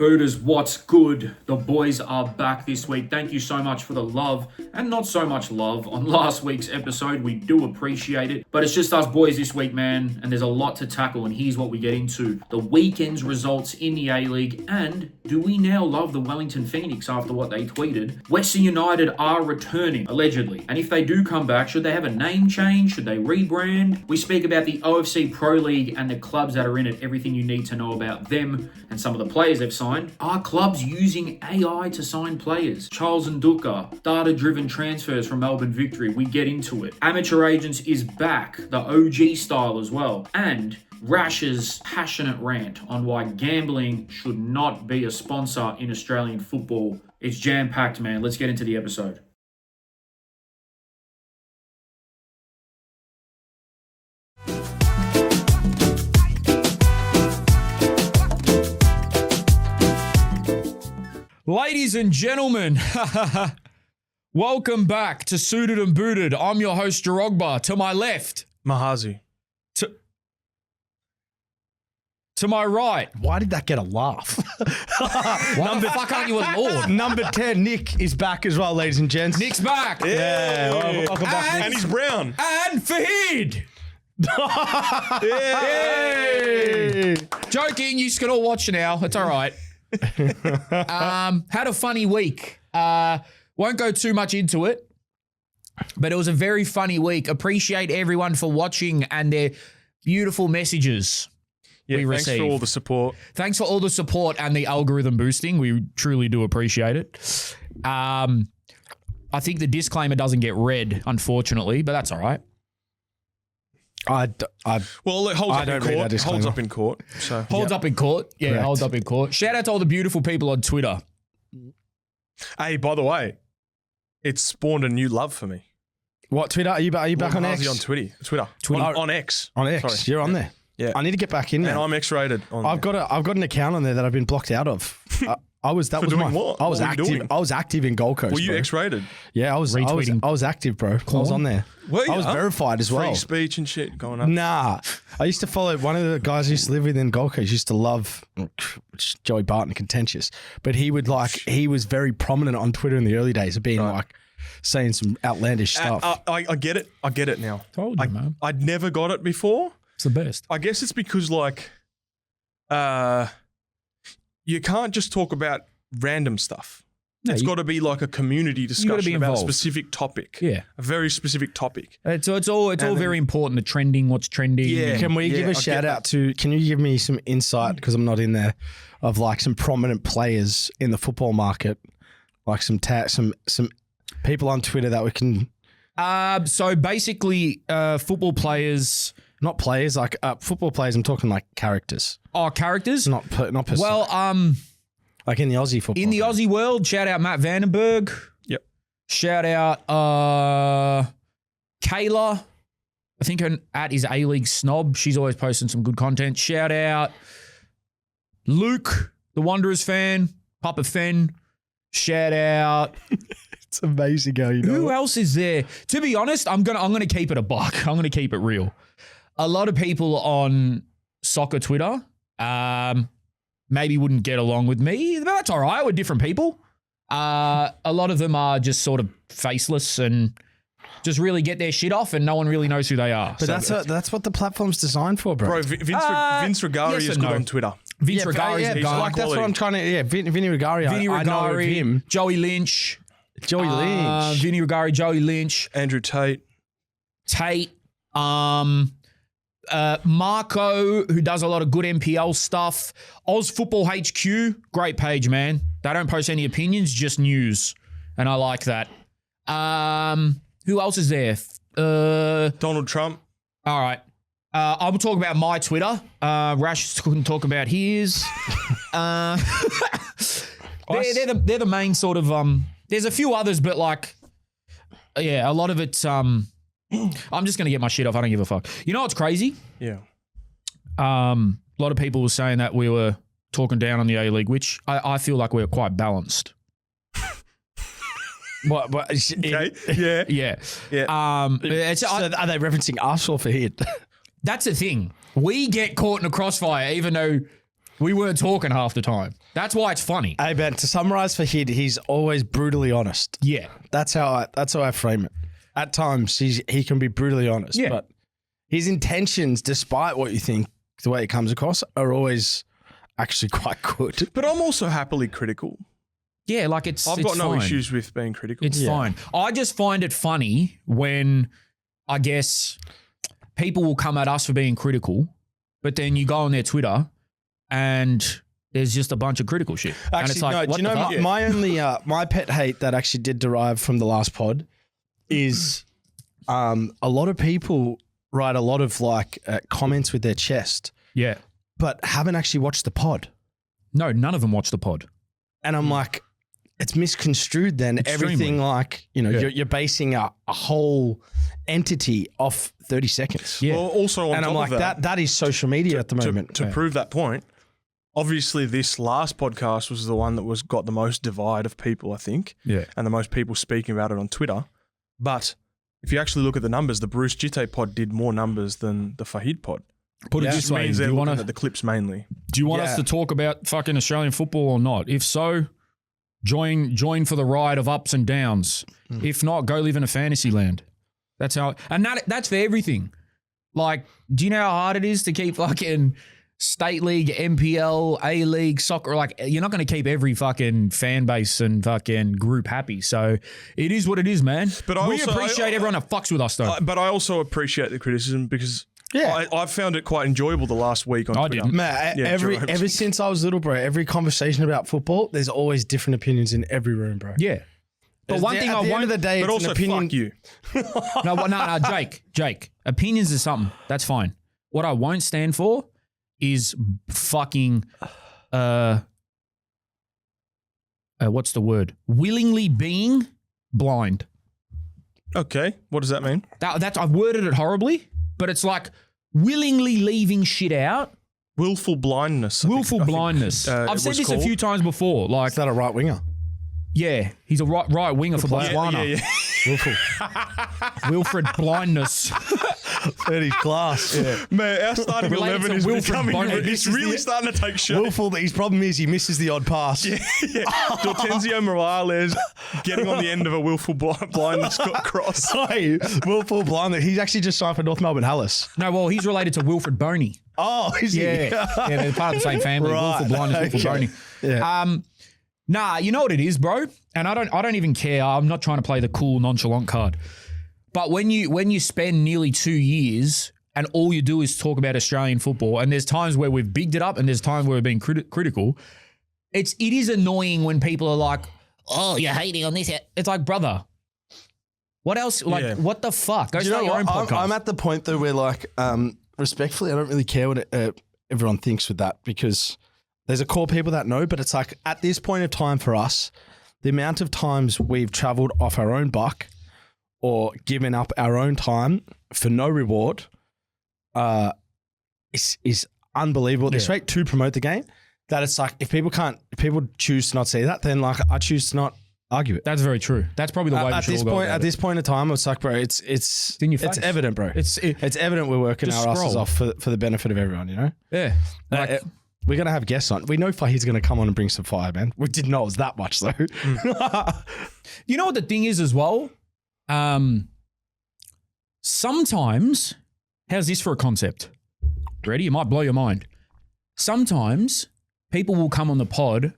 Booters, what's good? The boys are back this week. Thank you so much for the love and not so much love on last week's episode. We do appreciate it. But it's just us boys this week, man. And there's a lot to tackle. And here's what we get into. The weekend's results in the A-League. And do we now love the Wellington Phoenix after what they tweeted? Western United are returning, allegedly. And if they do come back, should they have a name change? Should they rebrand? We speak about the OFC Pro League and the clubs that are in it. Everything you need to know about them and some of the players they've signed. Are clubs using AI to sign players? Charles Nduka, data-driven transfers from Melbourne Victory. We get into it. Amateur Agents is back, the OG style as well. And Rash's passionate rant on why gambling should not be a sponsor in Australian football. It's jam-packed, man. Let's get into the episode. Ladies and gentlemen, welcome back to Suited and Booted. I'm your host, Jarogba. To my left, Mahazi. To my right. Why did that get a laugh? Why the fuck aren't you a lord? Number 10, Nick, is back as well, ladies and gents. Nick's back. Yeah, welcome back. And he's brown. And Fahid. Yay! Joking, you can all watch now. It's all right. Had a funny week. Won't go too much into it, but it was a very funny week. Appreciate everyone for watching and their beautiful messages we received. Thanks for all the support. Thanks for all the support and the algorithm boosting. We truly do appreciate it. I think the disclaimer doesn't get read, unfortunately, but that's all right. Well, it holds up in court. So Holds up in court. Yeah, Correct. holds up in court. Shout out to all the beautiful people on Twitter. Hey, by the way, it's spawned a new love for me. What, Twitter? Are you back on X? On Twitter. On X. On X. Sorry. You're on there. Yeah. I need to get back in there. And I'm X-rated. I've got an account on there that I've been blocked out of. I was doing what? I was What were you active. doing? I was active in Gold Coast. Were you bro. X-rated? Yeah, I was active, bro. I was on there. Were you? I was verified as well. Free speech and shit going up. Nah, I used to follow one of the guys I used to live with in Gold Coast. Used to love Joey Barton, contentious, but he was very prominent on Twitter in the early days of being like saying some outlandish stuff. I get it. I get it now. Told you, man. I'd never got it before. It's the best. I guess it's because you can't just talk about random stuff. No, It's got to be like a community discussion about a involved. specific topic. Yeah. A very specific topic. It's all very important. The trending, what's trending. Yeah. Can we give a shout out to? Can you give me some insight, because I'm not in there, of like some prominent players in the football market, like some people on Twitter that we can. So basically, football players. Not players, like football players. I'm talking like characters, Are characters? not person. Well, like in the Aussie football. in the Aussie world, shout out Matt Vandenberg. Yep. Shout out Kayla. I think her at is A-League Snob. She's always posting some good content. Shout out Luke, the Wanderers fan. Papa Fen. Shout out. It's amazing how you know. Who else is there? To be honest, I'm gonna keep it a buck. I'm gonna keep it real. A lot of people on soccer Twitter maybe wouldn't get along with me, but that's all right. We're different people. A lot of them are just sort of faceless and just really get their shit off, and no one really knows who they are. But So that's what the platform's designed for, bro. Bro, Vince Regari yes is and good no. on Twitter. Vince yeah, Regari, yeah, he's high like, that's quality. what I'm trying to. Yeah, Vinny Regari. Vinny I know of Regari, him. Joey Lynch, Joey Lynch. Vinny Regari, Joey Lynch, Andrew Tate. Marco, who does a lot of good NPL stuff. Aus Football HQ, great page, man. They don't post any opinions, just news, and I like that. Who else is there? Donald Trump. All right. I will talk about my Twitter. Rash couldn't talk about his. They're the main sort of. There's a few others, but like, yeah, a lot of it's. I'm just gonna get my shit off. I don't give a fuck. You know what's crazy? Yeah. A lot of people were saying that we were talking down on the A-League, which I feel like we're quite balanced. What? Okay. Yeah. Yeah. Yeah. It's, So are they referencing us or Fahid? that's the thing. We get caught in a crossfire, even though We weren't talking half the time. That's why it's funny. Hey, Ben, to summarize for Hid, he's always brutally honest. Yeah. That's how I frame it. At times, he can be brutally honest. Yeah. But his intentions, despite what you think, the way it comes across, are always actually quite good. But I'm also happily critical. Yeah, like I've got no issues with being critical. It's fine. I just find it funny when, I guess, people will come at us for being critical, but then you go on their Twitter and there's just a bunch of critical shit. Actually, and it's like, no, what do you the know fuck? my only my pet hate that actually did derive from the last pod is a lot of people write a lot of like comments with their chest, Yeah. but haven't actually watched the pod. No, none of them watch the pod. And I'm like, it's misconstrued then. Extremely. Everything like, you know, Yeah. you're basing a whole entity off 30 seconds. Yeah. Well, also on And top I'm like, of that is social media at the moment. To prove that point, obviously this last podcast was the one that got the most divide of people, I think, Yeah. and the most people speaking about it on Twitter. But if you actually look at the numbers, the Bruce Jitte pod did more numbers than the Fahid pod. Put it Yeah. this way, Means do they're you looking want at the clips mainly. us Yeah. to talk about fucking Australian football or not? If so, join for the ride of ups and downs. If not, go live in a fantasy land. That's how, and that's for everything. Like, do you know how hard it is to keep fucking state league, MPL, A league, soccer? Like, you're not going to keep every fucking fan base and fucking group happy. So it is what it is, man. But I we also- appreciate everyone that fucks with us, though. But I also appreciate the criticism because I've found it quite enjoyable the last week on I Twitter. didn't. Man, Yeah, Jerome. ever since I was little, bro, every conversation about football, there's always different opinions in every room, bro. Yeah. But one thing at I the end won't. of the day, But it's also, an opinion. fuck you. No, Jake. Opinions is something. That's fine. What I won't stand for is fucking, what's the word? Willingly being blind. Okay, what does that mean? That's I've worded it horribly, but it's like willingly leaving shit out. Willful blindness. Willful blindness. it I've said was this called. a few times before. Like, Is that a right winger? yeah, he's a right winger for player. Botswana. Yeah. Willful. Wilfred blindness. 30 class. Yeah. Man, our starting Related 11 to is Wilfred becoming. Bonnet. It's really starting to take shape. Willful, his problem is he misses the odd pass. Yeah. Dortenzio Morales getting on the end of a willful blindness cross. Hey, Willful blind. He's actually just signed for North Melbourne Hallis. No, well, he's related to Wilfred Boney. Oh, is he? Yeah, they're part of the same family. Right, Wilfred blindness, Wilfred okay. Boney. Yeah. Nah, you know what it is, bro? And I don't even care. I'm not trying to play the cool, nonchalant card. But when you spend nearly 2 years and all you do is talk about Australian football, and there's times where we've bigged it up and there's times where we've been critical, it is annoying when people are like, oh, you're hating on this. It's like, brother, what else? Like, Yeah. what the fuck? Go Do you start know your own what? podcast. I'm at the point though where like, respectfully, I don't really care what everyone thinks with that because there's a core people that know, but it's like at this point of time for us, the amount of times we've traveled off our own buck or given up our own time for no reward is unbelievable. It's right to promote the game that it's like if people choose to not see that, then like I choose to not argue it. That's very true. That's probably the way we At should this all go point, about at it. this point in time, it's like, bro, it's in your face. it's evident, bro. It's evident we're working Just our asses scroll. off for the benefit of everyone, you know? yeah. Like, We're going to have guests on. We know Fahid's going to come on and bring some fire, man. We didn't know it was that much, though. you know what the thing is as well? Sometimes, how's this for a concept? Ready? It might blow your mind. Sometimes people will come on the pod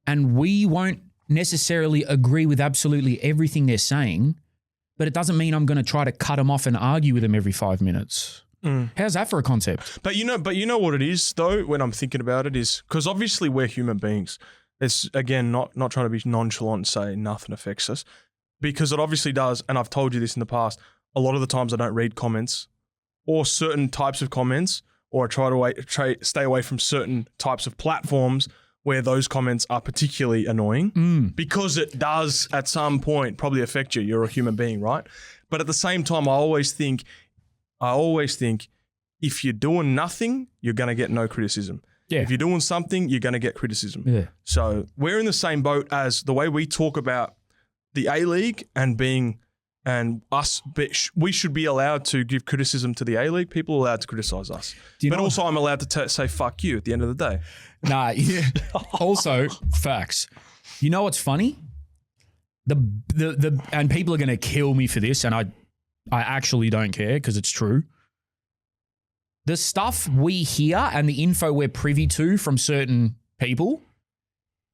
and we won't necessarily agree with absolutely everything they're saying, but it doesn't mean I'm going to try to cut them off and argue with them every 5 minutes. How's that for a concept? But you know what it is though. When I'm thinking about it, is because obviously we're human beings. It's again not trying to be nonchalant and say nothing affects us, because it obviously does. And I've told you this in the past. A lot of the times I don't read comments or certain types of comments, or I try to stay away from certain types of platforms where those comments are particularly annoying because it does at some point probably affect you. You're a human being, right? But at the same time, I always think if you're doing nothing, you're going to get no criticism. Yeah. If you're doing something, you're going to get criticism. Yeah. So we're in the same boat as the way we talk about the A-League and being And we should be allowed to give criticism to the A-League. People are allowed to criticize us. But also I'm allowed to say fuck you at the end of the day. Nah, yeah. Also, facts. You know what's funny? The and people are going to kill me for this, and I actually don't care because it's true. The stuff we hear and the info we're privy to from certain people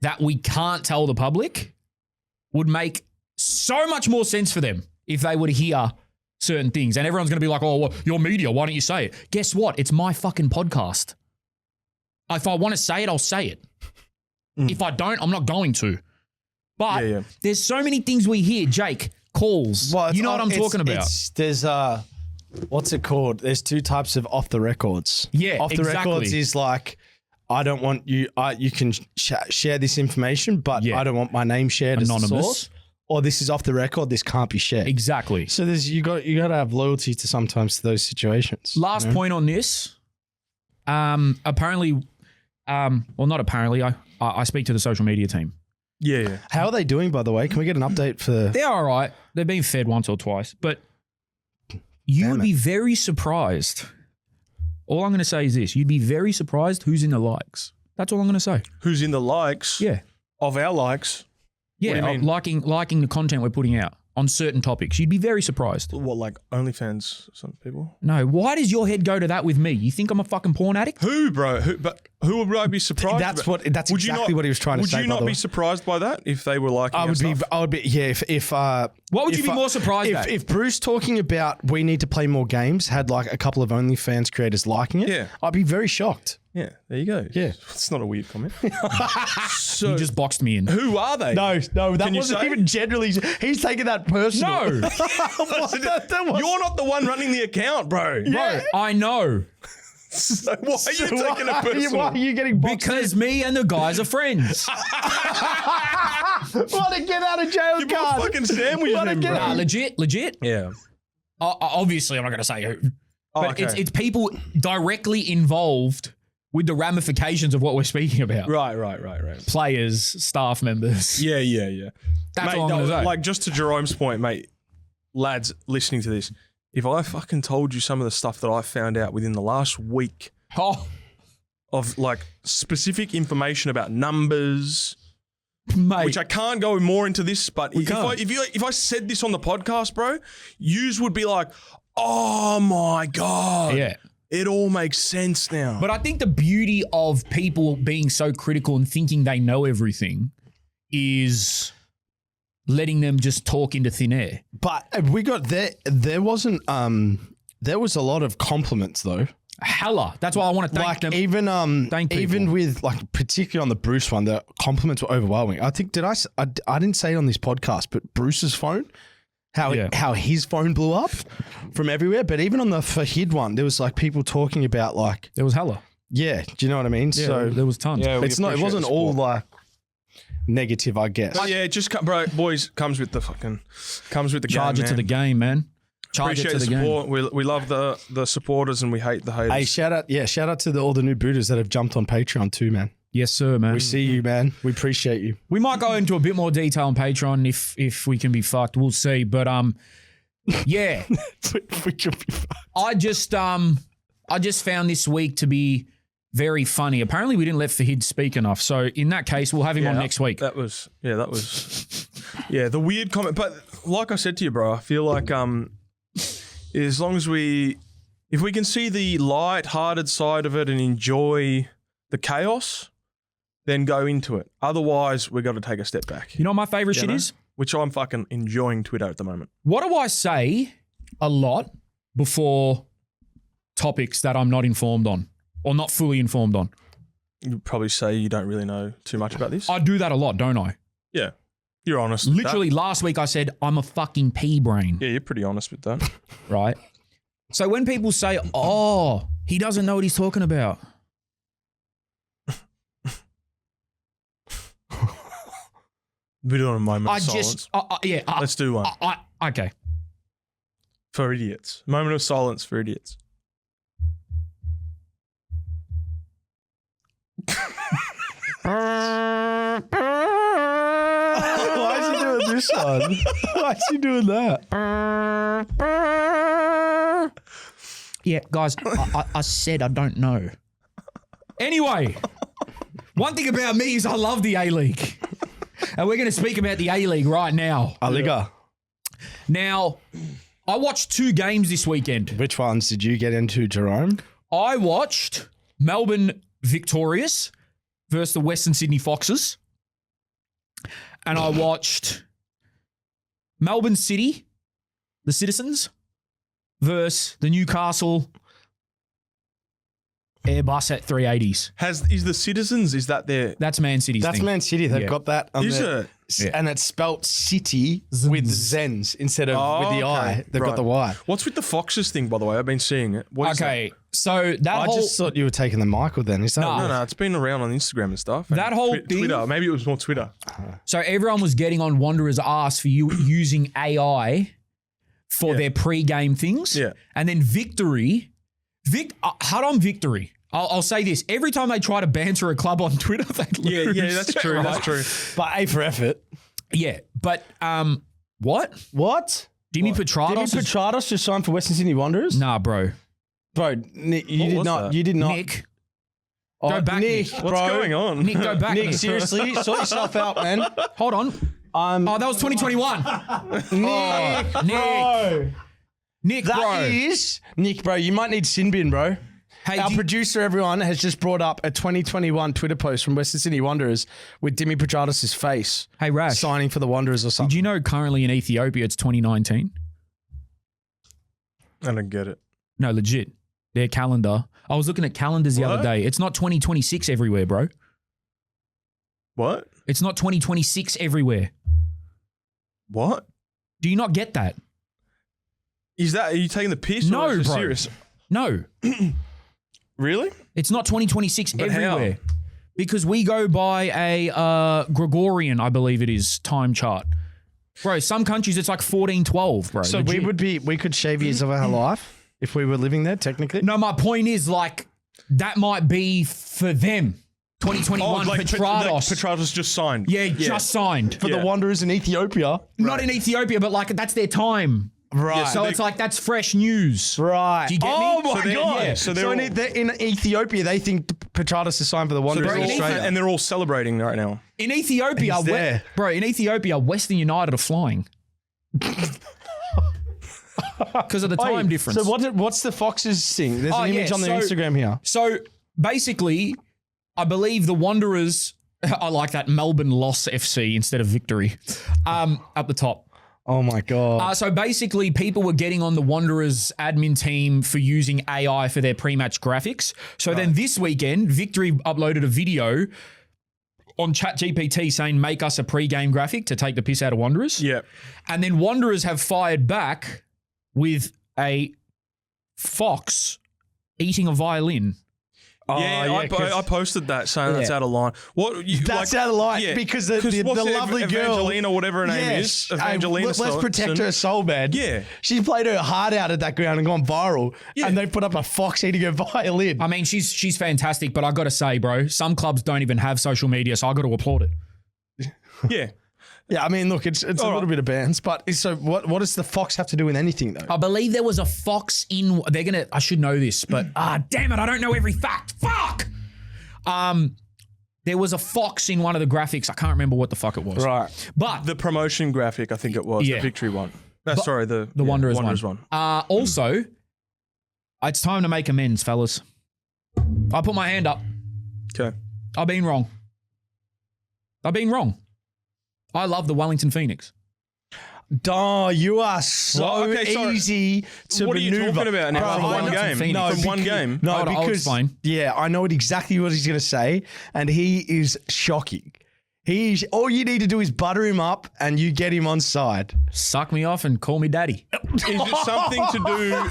that we can't tell the public would make so much more sense for them if they were to hear certain things. And everyone's going to be like, oh, well, your media, why don't you say it? Guess what? It's my fucking podcast. If I want to say it, I'll say it. If I don't, I'm not going to. But there's so many things we hear, Jake, calls. Well, you know what I'm talking about. There's what's it called? There's two types of off the records. Yeah, off the records is like, I don't want you. You can share this information, but I don't want my name shared anonymous. As the source. Or this is off the record. This can't be shared. Exactly. So you got to have loyalty to sometimes those situations. Last point on this. Apparently, well, not apparently. I speak to the social media team. Yeah. How are they doing, by the way? Can we get an update for? They're all right. They've been fed once or twice, but you would be very surprised. All I'm going to say is this: you'd be very surprised who's in the likes. That's all I'm going to say. Who's in the likes? Yeah. Of our likes. Yeah, liking the content we're putting out on certain topics. You'd be very surprised. What, like OnlyFans, some people? No, why does your head go to that with me? You think I'm a fucking porn addict? Who, bro? Who would I be surprised? That's exactly what he was trying to say. Would you not be surprised by that if they were liking? I would be. Yeah. If what would you be more surprised at? If Bruce talking about we need to play more games had like a couple of OnlyFans creators liking it, I'd be very shocked. Yeah, there you go. Yeah. It's not a weird comment. So, you just boxed me in. Who are they? No, that wasn't even generally. He's taking that personal. No. You're not the one running the account, bro. Yeah. Bro, I know. So why are you taking it personal? Why are you getting boxed Because me and the guys are friends. What a get out of jail Give card. me a fucking sandwich then, bro. Nah, legit. Yeah. Obviously, I'm not going to say who. But okay. it's people directly involved with the ramifications of what we're speaking about. Right. Players, staff members. Yeah. That's mate, all I'm going to say. Like, just to Jerome's point, mate, lads listening to this, if I fucking told you some of the stuff that I found out within the last week of like specific information about numbers, mate, which I can't go more into this, but if I said this on the podcast, bro, yous would be like, oh my God. Yeah. It all makes sense now. But I think the beauty of people being so critical and thinking they know everything is letting them just talk into thin air. But we got there wasn't there was a lot of compliments though. Hella. That's why I want to thank them. Even with like particularly on the Bruce one, the compliments were overwhelming. I think I didn't say it on this podcast, but Bruce's phone, how his phone blew up from everywhere. But even on the Fahid one, there was like people talking about like there was hella. Yeah, do you know what I mean? Yeah, so there was tons. Yeah, it wasn't all like negative, I guess. But yeah, boys, comes with the charge game, it to the game, man. Appreciate the support. We love the supporters and we hate the haters. Hey, shout out to all the new booters that have jumped on Patreon too, man. Yes, sir, man. We see you, man. We appreciate you. We might go into a bit more detail on Patreon if we can be fucked. We'll see. But yeah, we can be fucked. I just found this week to be very funny. Apparently, we didn't let Fahid speak enough. So in that case, we'll have him on next week. That was the weird comment. But like I said to you, bro, I feel like as long as if we can see the light-hearted side of it and enjoy the chaos, then go into it. Otherwise, we've got to take a step back. You know what my favorite shit is? Which I'm fucking enjoying Twitter at the moment. What do I say a lot before topics that I'm not informed on or not fully informed on? You probably say you don't really know too much about this. I do that a lot, don't I? Yeah. You're honest. Literally last week I said, I'm a fucking pea brain. Yeah, you're pretty honest with that. Right? So when people say, oh, he doesn't know what he's talking about. We're doing a moment of silence. Let's do one. Okay. For idiots. Moment of silence for idiots. Why is he doing this one? Why is he doing that? Yeah, guys, I said I don't know. Anyway, one thing about me is I love the A-League. And we're going to speak about the A-League right now. A Liga. Now, I watched 2 games this weekend. Which ones did you get into, Jerome? I watched Melbourne Victorious versus the Western Sydney Foxes. And I watched Melbourne City, the Citizens, versus the Newcastle Airbus at 380s. Is the Citizens, is that their... That's Man City's That's thing. Man City. They've got that. On Is their- it? Yeah. And it's spelt city with Zens instead of with the okay. I. They've got Right. the Y. What's with the Foxes thing, by the way? I've been seeing it. What is Okay, so that I whole... just thought you were taking the Michael then. Is that No. that? No, it's been around on Instagram and stuff. That and whole thing- Twitter. Maybe it was more Twitter. So everyone was getting on Wanderer's ass for you using AI for their pre-game things. Yeah. And then Victory, hard on Victory. I'll say this. Every time they try to banter a club on Twitter, they lose. Yeah, that's true. Right? That's true. But A for effort. Yeah, but what? What? Dimi Did Petratos? Petratos just sign for Western Sydney Wanderers? Nah, bro. Bro, Nick, you What did was not. that? You did not. Nick, Oh, go back, Nick, Nick. bro. What's going on? Nick, go back. Nick, seriously, sort yourself out, man. Hold on. Oh, that was 2021. Nick, bro. Nick, That bro. is Nick, bro. You might need sin bin, bro. Hey, Our producer, everyone, has just brought up a 2021 Twitter post from Western Sydney Wanderers with Dimi Petratos' face hey, Rash. signing for the Wanderers or Did something. you know currently in Ethiopia it's 2019? I don't get it. No, legit. Their calendar. I was looking at calendars the other What? day. It's not 2026 everywhere, bro. What? It's not 2026 everywhere. What? Do you not get that? Are you taking the piss? No, or is it bro. serious? No, Really? it's not 2026 But how? everywhere. Because we go by a Gregorian, I believe it is, time chart. Bro, some countries it's like 1412, bro. So legit. we could shave years of our life if we were living there, technically. No, my point is like that might be for them. 2021 Petratos. Like Petratos just signed. Yeah, just signed. For the Wanderers in Ethiopia. Not in Ethiopia, but like that's their time. Right. So it's like that's fresh news. Right. Do you get oh me? my So they're- God. yeah, so so they're in Ethiopia, they think Petratos is signed for the So Wanderers they're in all, Australia. and they're all celebrating right now. In Ethiopia, He's there. bro, in Ethiopia, Western United are flying. Because of the time difference. So what's the Foxes thing? There's an image on their Instagram here. So basically, I believe the Wanderers, I like that Melbourne loss FC instead of victory, up the top. Oh my God. So basically, people were getting on the Wanderers admin team for using AI for their pre-match graphics. So then this weekend, Victory uploaded a video on ChatGPT saying, make us a pre-game graphic to take the piss out of Wanderers. Yeah. And then Wanderers have fired back with a fox eating a violin. I posted that saying that's Yeah. out of line. What? That's out of line because the what's lovely girl, Evangeline or whatever her name Yes. is, Evangelina. Let's protect her soul, man. Yeah. She played her heart out at that ground and gone viral. Yeah. And they put up a fox eating a violin. I mean, she's fantastic, but I got to say, bro, some clubs don't even have social media, so I got to applaud it. Yeah. Yeah, I mean, look, it's a little bit of bands, but so what does the fox have to do with anything, though? I believe there was a fox in. I should know this, but damn it, I don't know every fact. Fuck. There was a fox in one of the graphics. I can't remember what the fuck it was. Right. But The promotion graphic, I think it was Yeah. the victory one. Sorry, the Wanderers Wanderers one. one. Also, it's time to make amends, fellas. I put my hand up. Okay. I've been wrong. I love the Wellington Phoenix. Oh, you are so Well, okay, sorry. easy to What are you maneuver. talking about now? Bro, From I one know- game? Phoenix. No, From one game? No, I'll because explain. yeah, I know exactly what he's going to say, and he is shocking. All you need to do is butter him up, and you get him on side. Suck me off and call me daddy. Is it something to do?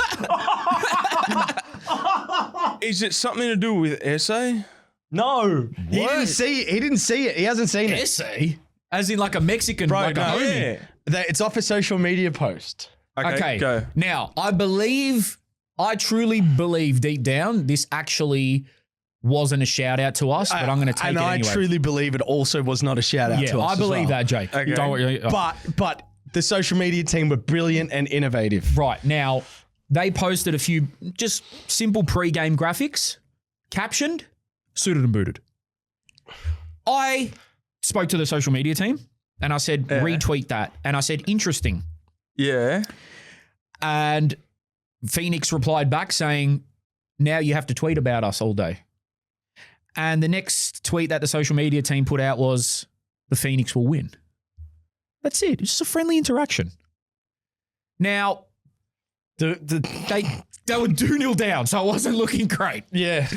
Is it something to do with essay? No, he didn't see it. He didn't see it. He hasn't seen it. Essay? As in like a Mexican, Bro, like a no. homie. Yeah. It's off a social media post. Okay. Go. Now, I truly believe deep down this actually wasn't a shout out to us, but I'm going to take and it I anyway. truly believe it also was not a shout out Yeah, to us. I as believe well. that, Jake. Okay. Don't worry. But The social media team were brilliant and innovative. Right. Now, they posted a few just simple pre-game graphics, captioned, suited and booted. I spoke to the social media team and I said, retweet that. And I said, interesting. Yeah. And Phoenix replied back saying, now you have to tweet about us all day. And the next tweet that the social media team put out was, the Phoenix will win. That's it. It's just a friendly interaction. Now, they were 2-0 down, so it wasn't looking great. Yeah.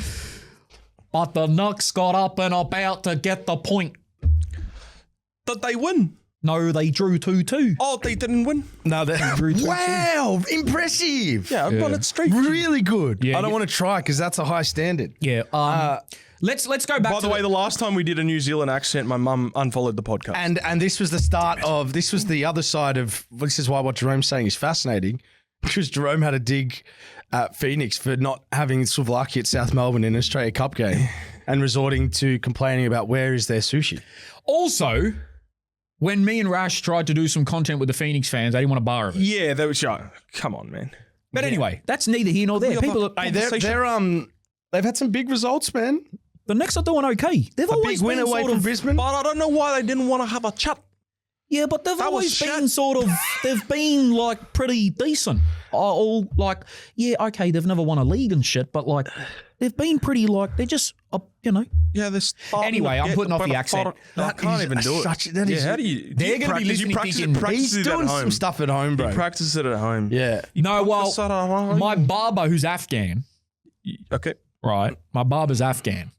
But the Knucks got up and about to get the point. Did they win? No, they drew 2-2. Oh, they didn't win? No, they Drew 2-2. Wow, impressive. Yeah, I've got it straight. Really good. Yeah, I don't want to try because that's a high standard. Yeah. Let's go back By the way, the last time we did a New Zealand accent, my mum unfollowed the podcast. And this was the start of, this was the other side of, this is why what Jerome's saying is fascinating, because Jerome had a dig at Phoenix for not having Souvlaki at South Melbourne in an Australia Cup game and resorting to complaining about where is their sushi. Also, when me and Rash tried to do some content with the Phoenix fans, they didn't want a bar of it. Yeah, they were shy. Come on, man. But anyway, that's neither here nor there. People are, Hey, they've had some big results, man. the Knicks are doing okay. They've A always big win been away sort from of, Brisbane. But I don't know why they didn't want to have a chat. yeah, but they've That was always been shit. sort of, they've been like pretty decent. All like, yeah, okay, they've never won a league and shit, but like, they've been pretty like, they're just, you know. Yeah, this. Anyway, I'm putting off the accent. I can't even do it. That is, How do you? They're gonna be listening thinking, he's doing some stuff at home, bro. Practice it at home. Yeah. No, well, Practice it at home. my barber who's Afghan, Okay. right? My barber's Afghan.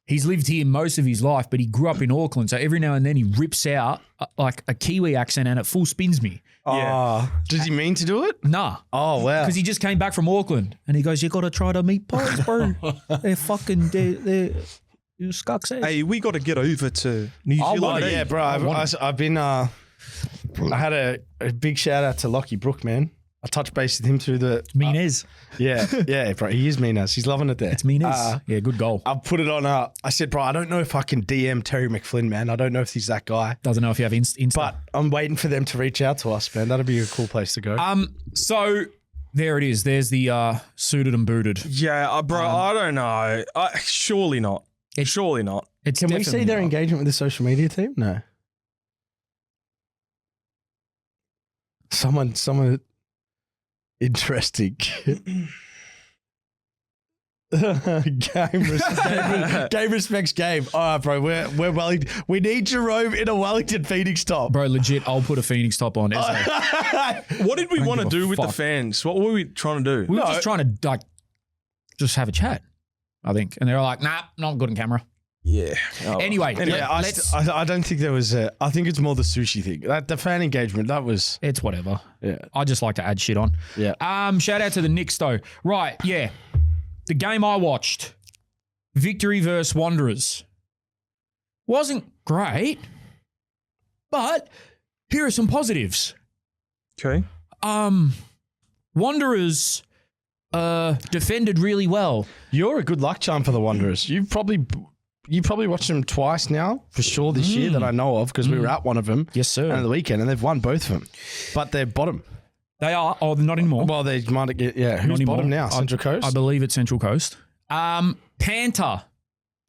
He's lived here most of his life, but he grew up in Auckland. So every now and then he rips out like a Kiwi accent and it full spins me. Yeah. Does he mean to do it? Nah. Oh, wow. Because he just came back from Auckland and he goes, you got to try the meat pies, bro. they're scucks ass. Hey, we got to get over to New I Zealand. want Oh, it. yeah, bro. I've been, I had a big shout out to Lockie Brook, man. I touched base with him through the. Meanez. Yeah, bro. He is Meanez. He's loving it there. It's Meanez. Yeah, good goal. I put it on. I said, bro, I don't know if I can DM Terry McFlynn, man. I don't know if he's that guy. Doesn't know if you have Insta. But I'm waiting for them to reach out to us, man. That'd be a cool place to go. So there it is. There's the suited and booted. Yeah, bro. I don't know. Surely not. Surely not. It's Can we see definitely their not. engagement with the social media team? No. Someone interesting. Game respects game. All right, bro. We're Wellington. We need Jerome in a Wellington Phoenix top. Bro, legit, I'll put a Phoenix top on. What did we want to give a do with the fuck. fans? What were we trying to do? We were just trying to like just have a chat, I think. And they were like, nah, not good on camera. Yeah. Anyway, Yeah, I don't think there was a. I think it's more the sushi thing. The fan engagement, that was. it's whatever. Yeah. I just like to add shit on. Yeah. Shout out to the Knicks though. Right, yeah. The game I watched, Victory versus Wanderers, wasn't great, but here are some positives. Okay. Wanderers defended really well. You're a good luck charm for the Wanderers. You probably watched them twice now, for sure, this year that I know of, because we were at one of them. Yes, sir. And the weekend, and they've won both of them. But they're bottom. They are. Oh, not anymore. Well, they might get, yeah. Who's Not anymore. bottom now? Central Coast? I believe it's Central Coast. Panther,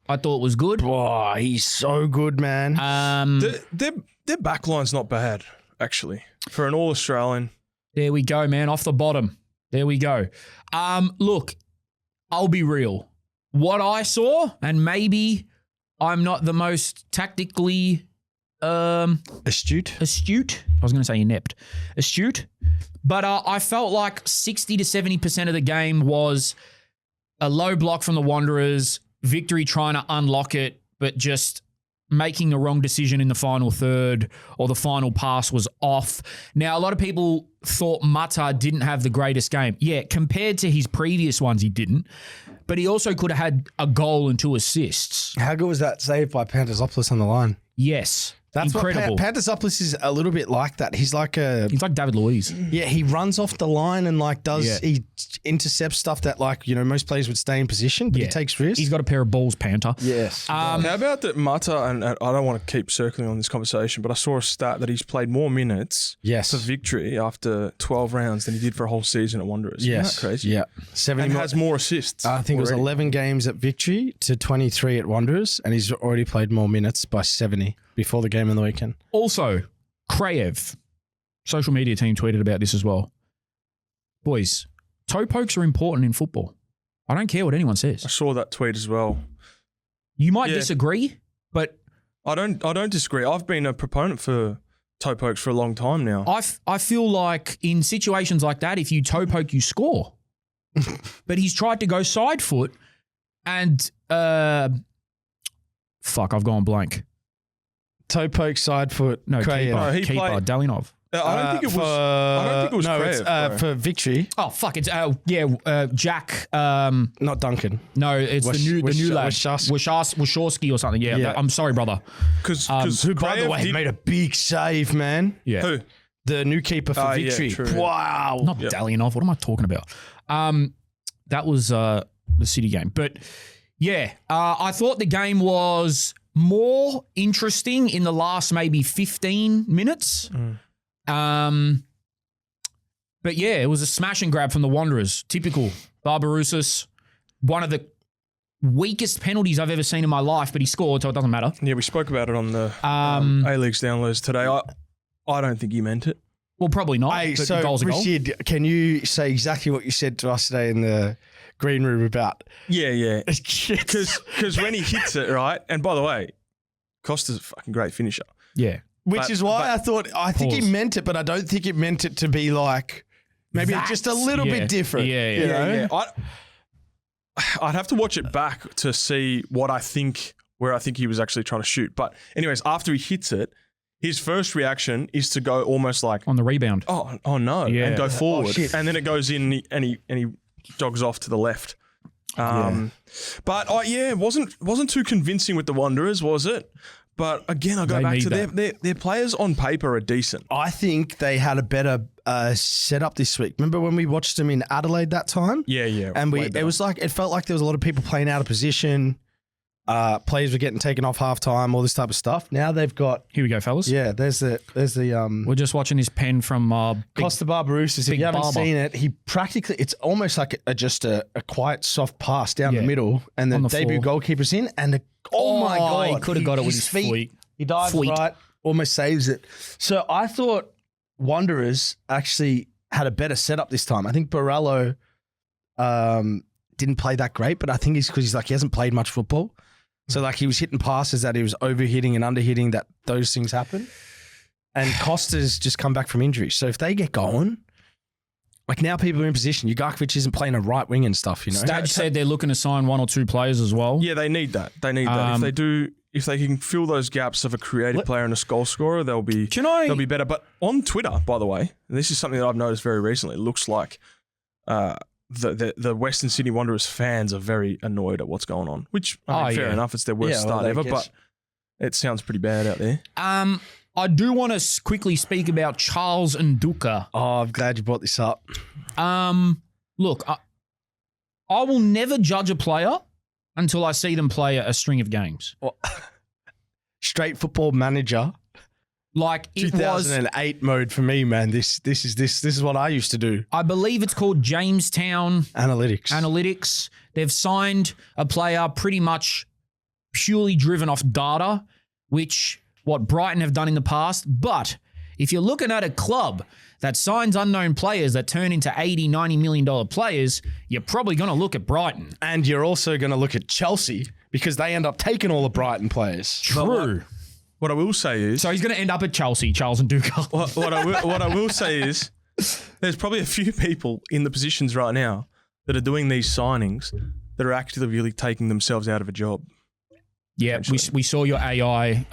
I thought was good. Oh, he's so good, man. Their backline's not bad, actually, for an All-Australian. There we go, man. Off the bottom. There we go. Look, I'll be real. What I saw, and maybe I'm not the most tactically Astute. I was going to say inept. Astute. But I felt like 60 to 70% of the game was a low block from the Wanderers, Victory trying to unlock it, but just making the wrong decision in the final third, or the final pass was off. Now, a lot of people thought Mata didn't have the greatest game. Yeah, compared to his previous ones, he didn't. But he also could have had a goal and 2 assists. How good was that save by Panterzopoulos on the line? Yes. That's incredible. what Pantasopoulos is a little bit like that. He's like He's like David Luiz. yeah, he runs off the line and like he intercepts stuff that like, most players would stay in position, but he takes risks. He's got a pair of balls, Panther. Yes. How about that Mata, and I don't want to keep circling on this conversation, but I saw a stat that he's played more minutes Yes. for Victory after 12 rounds than he did for a whole season at Wanderers. Yes. Isn't that crazy? Yeah. 70 And more- has more assists. I think it was already. 11 games at Victory to 23 at Wanderers, and he's already played more minutes by 70 before the game on the weekend. Also, Kraev, social media team tweeted about this as well. Boys, toe pokes are important in football. I don't care what anyone I says. saw that tweet as well. You might Yeah. disagree, but I don't disagree. I've been a proponent for toe pokes for a long time now. I feel like in situations like that, if you toe poke, you score. But he's tried to go side foot and fuck, I've gone blank. Toe poke, side foot, No, Kraev. No, he keeper, played- Dalinov. I don't think it was. I don't think it was no, Kraev, it's bro. for Victory, Oh fuck! It's Jack. not Duncan. No, it's the new lad, Wachowski. Wachowski or something. Yeah, Yeah. I'm sorry, brother. Because Who, by the way, made a big save, man. Yeah, who? The new keeper for Yeah, Victory. true, yeah. Wow. not Dalinov. What am I talking about? That was the City game, but yeah, I thought the game was more interesting in the last maybe 15 minutes. But yeah, it was a smash and grab from the Wanderers. Typical Barbarousis, one of the weakest penalties I've ever seen in my life, but he scored, so it doesn't matter. Yeah, we spoke about it on the A-League's downloads today. I don't think he meant it. Well, probably not. Hey, but so the goal's a goal. Rashid, can you say exactly what you said to us today in the green room about? Yeah. Because Because when he hits it, right, and by the way, Costa's a fucking great finisher. Yeah. Which But- is why I think he Pause. meant it, but I don't think it meant it to be like maybe just a little yeah. bit different. Yeah, you yeah. know? I'd have to watch it back to see where I think he was actually trying to shoot. But anyways, after he hits it, his first reaction is to go almost like, On the rebound. oh no, Yeah. and go forward, shit. and then it goes in and he jogs off to the left. But it wasn't too convincing with the Wanderers, was it? But again, I go They back need to that. their players on paper are decent. I think they had a better setup this week. Remember when we watched them in Adelaide that time? Yeah. And way better. it felt like there was a lot of people playing out of position. Players were getting taken off halftime, all this type of stuff. Now they've got Here we go, fellas. there's the We're just watching this pen from Big Costa Barbarousis. If Big you haven't Barber. seen it, he practically it's almost like just a quiet soft pass down Yeah. the middle, and the On the debut floor. goalkeeper's in, and oh my god, he could have got it with his feet. He dives Feet. right, almost saves it. So I thought Wanderers actually had a better setup this time. I think Borrello didn't play that great, but I think it's because he hasn't played much football. So like he was hitting passes that he was overhitting and underhitting, that those things happen. And Costa's just come back from injury. So if they get going, like now people are in position. Ugarkovic isn't playing a right wing and stuff, you know. Stadge said they're looking to sign one or two players as well. Yeah, they need that. If they can fill those gaps of a creative player and a goal scorer, they'll be better. But on Twitter, by the way, and this is something that I've noticed very recently, it looks like the Western Sydney Wanderers fans are very annoyed at what's going on. Which fair enough, it's their worst start ever, but it sounds pretty bad out there. I do want to quickly speak about Charles Nduka. Oh, I'm glad you brought this up. Look, I will never judge a player until I see them play a string of games. Straight football manager. Like it was, 2008 mode for me, man. This is what I used to do. I believe it's called Jamestown Analytics. They've signed a player pretty much purely driven off data, which what Brighton have done in the past. But if you're looking at a club that signs unknown players that turn into $80, $90 million players, you're probably going to look at Brighton. And you're also going to look at Chelsea because they end up taking all the Brighton players. True. What I will say is, So he's going to end up at Chelsea, Charles Nduka. what I will say is, there's probably a few people in the positions right now that are doing these signings that are actively taking themselves out of a job. Yeah, we saw your AI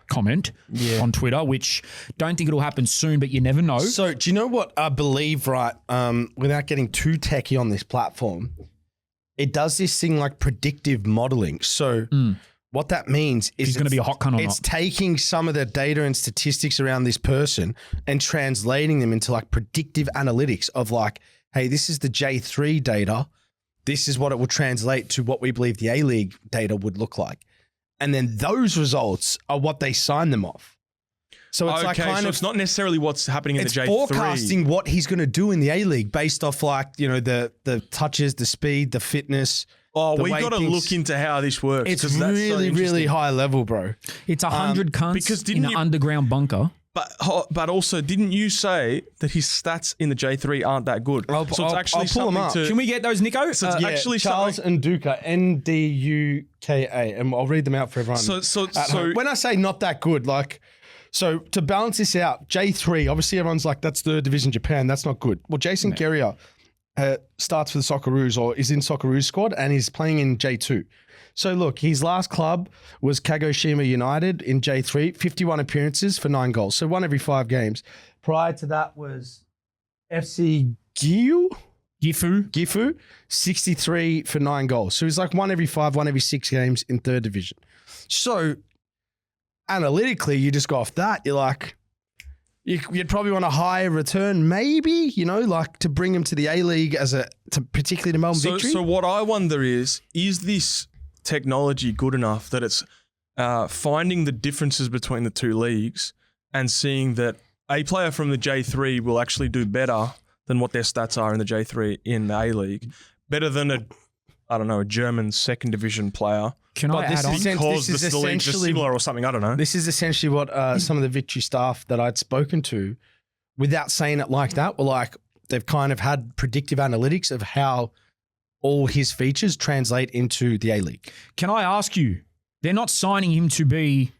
comment on Twitter, which don't think it'll happen soon, but you never know. So do you know what I believe, right? Without getting too techie on this platform, it does this thing like predictive modeling. So what that means is He's going to be a hot cunt or it's not. taking some of the data and statistics around this person and translating them into like predictive analytics of like, hey, this is the J3 data. This is what it will translate to what we believe the A-League data would look like. And then those results are what they sign them off. So it's like kind so of, it's not necessarily what's happening in it's the J3. forecasting what he's going to do in the A-League based off like, you know, the touches, the speed, the fitness. Oh, the we way got to things- look into how this works. It's 'cause that's so really, really interesting. high level, bro. It's 100 cunts because in didn't an you- underground bunker. But also, didn't you say that his stats in the J3 aren't that good? I'll so it's actually pull 'em something up. to. Can we get those, Nico? So it's actually Charles something. Nduka, Nduka, and I'll read them out for everyone. So When I say not that good, like, so to balance this out, J3, obviously everyone's like, that's third division Japan, that's not good. Well, Jason Guerrier starts for the Socceroos or is in Socceroos squad and he's playing in J2. So look, his last club was Kagoshima United in J3, 51 appearances for 9 goals. So 1 every 5 games. Prior to that was FC Gifu, 63 for 9 goals. So he's like 1 every 5, 1 every 6 games in third division. So analytically, you just go off that. You're like, you'd probably want a higher return, maybe, you know, like to bring him to the A-League particularly to Melbourne Victory. So what I wonder is this technology good enough that it's finding the differences between the two leagues and seeing that a player from the J3 will actually do better than what their stats are in the J3 in the A-League, better than a German second division player. Can I this add on? is- Because this is the leagues are essentially- similar or something, I don't know. This is essentially what some of the Victory staff that I'd spoken to, without saying it like that, were like, they've kind of had predictive analytics of how all his features translate into the A-League. Can I ask you, they're not signing him to be,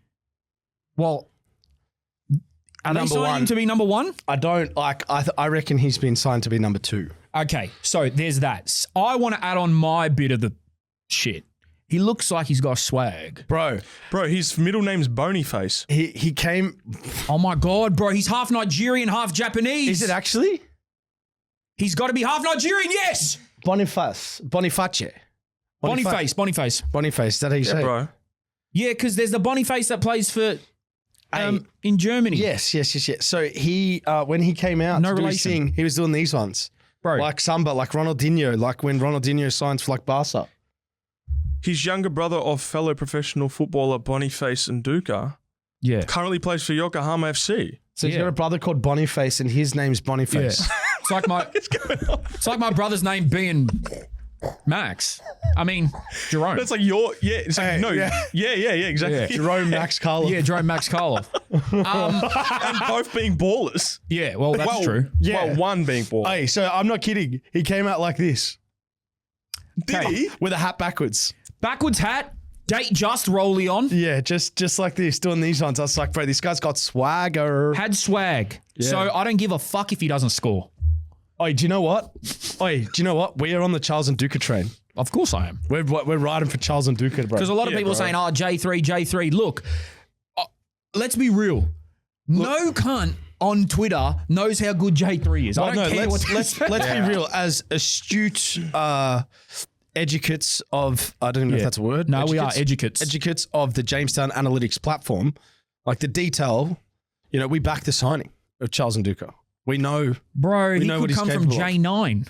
well, are they Number signing one. him to be number 1? I don't like, I reckon he's been signed to be number 2. Okay, so there's that. I want to add on my bit of the shit. He looks like he's got swag. Bro, His middle name's Bonyface. he came, Oh my God, bro. He's half Nigerian, half Japanese. is it actually? He's got to be half Nigerian, yes. Boniface. Boniface. Is that how you say it? Bro. Yeah, because there's the Boniface that plays for in Germany. Yes. So he, when he came out No to do his relation. thing, he was doing these ones. Bro. Like Samba, like Ronaldinho, like when Ronaldinho signs for like Barca. His younger brother of fellow professional footballer Boniface Nduka Yeah. currently plays for Yokohama FC. So he's Yeah. got a brother called Boniface and his name's Boniface. Yeah. It's like my brother's name being Max. I mean, Jerome. That's like it's like, Hey, no, yeah. yeah, exactly. Yeah. Jerome Max Carlo. Yeah, Jerome Max Karloff. And both being ballers. Yeah, well, that's true. Yeah. Well, one being baller. Hey, so I'm not kidding. He came out like this Did he? with a hat backwards. Backwards hat, date just Rolly on. Yeah, just like this, doing these ones. I was like, bro, this guy's got swagger. Had swag. So I don't give a fuck if he doesn't score. Oi, do you know what? We are on the Charles Nduka train. Of course I am. We're riding for Charles Nduka, bro. Because a lot of people are saying, oh, J3. Look, let's be real. No cunt on Twitter knows how good J3 is. I don't care what let's be real. As astute educates of, I don't even know if that's a word. No, we are educates. Educates of the Jamestown Analytics platform, like the detail, we back the signing of Charles Nduka. We know. Bro, he know what could he's come from capable of. J9.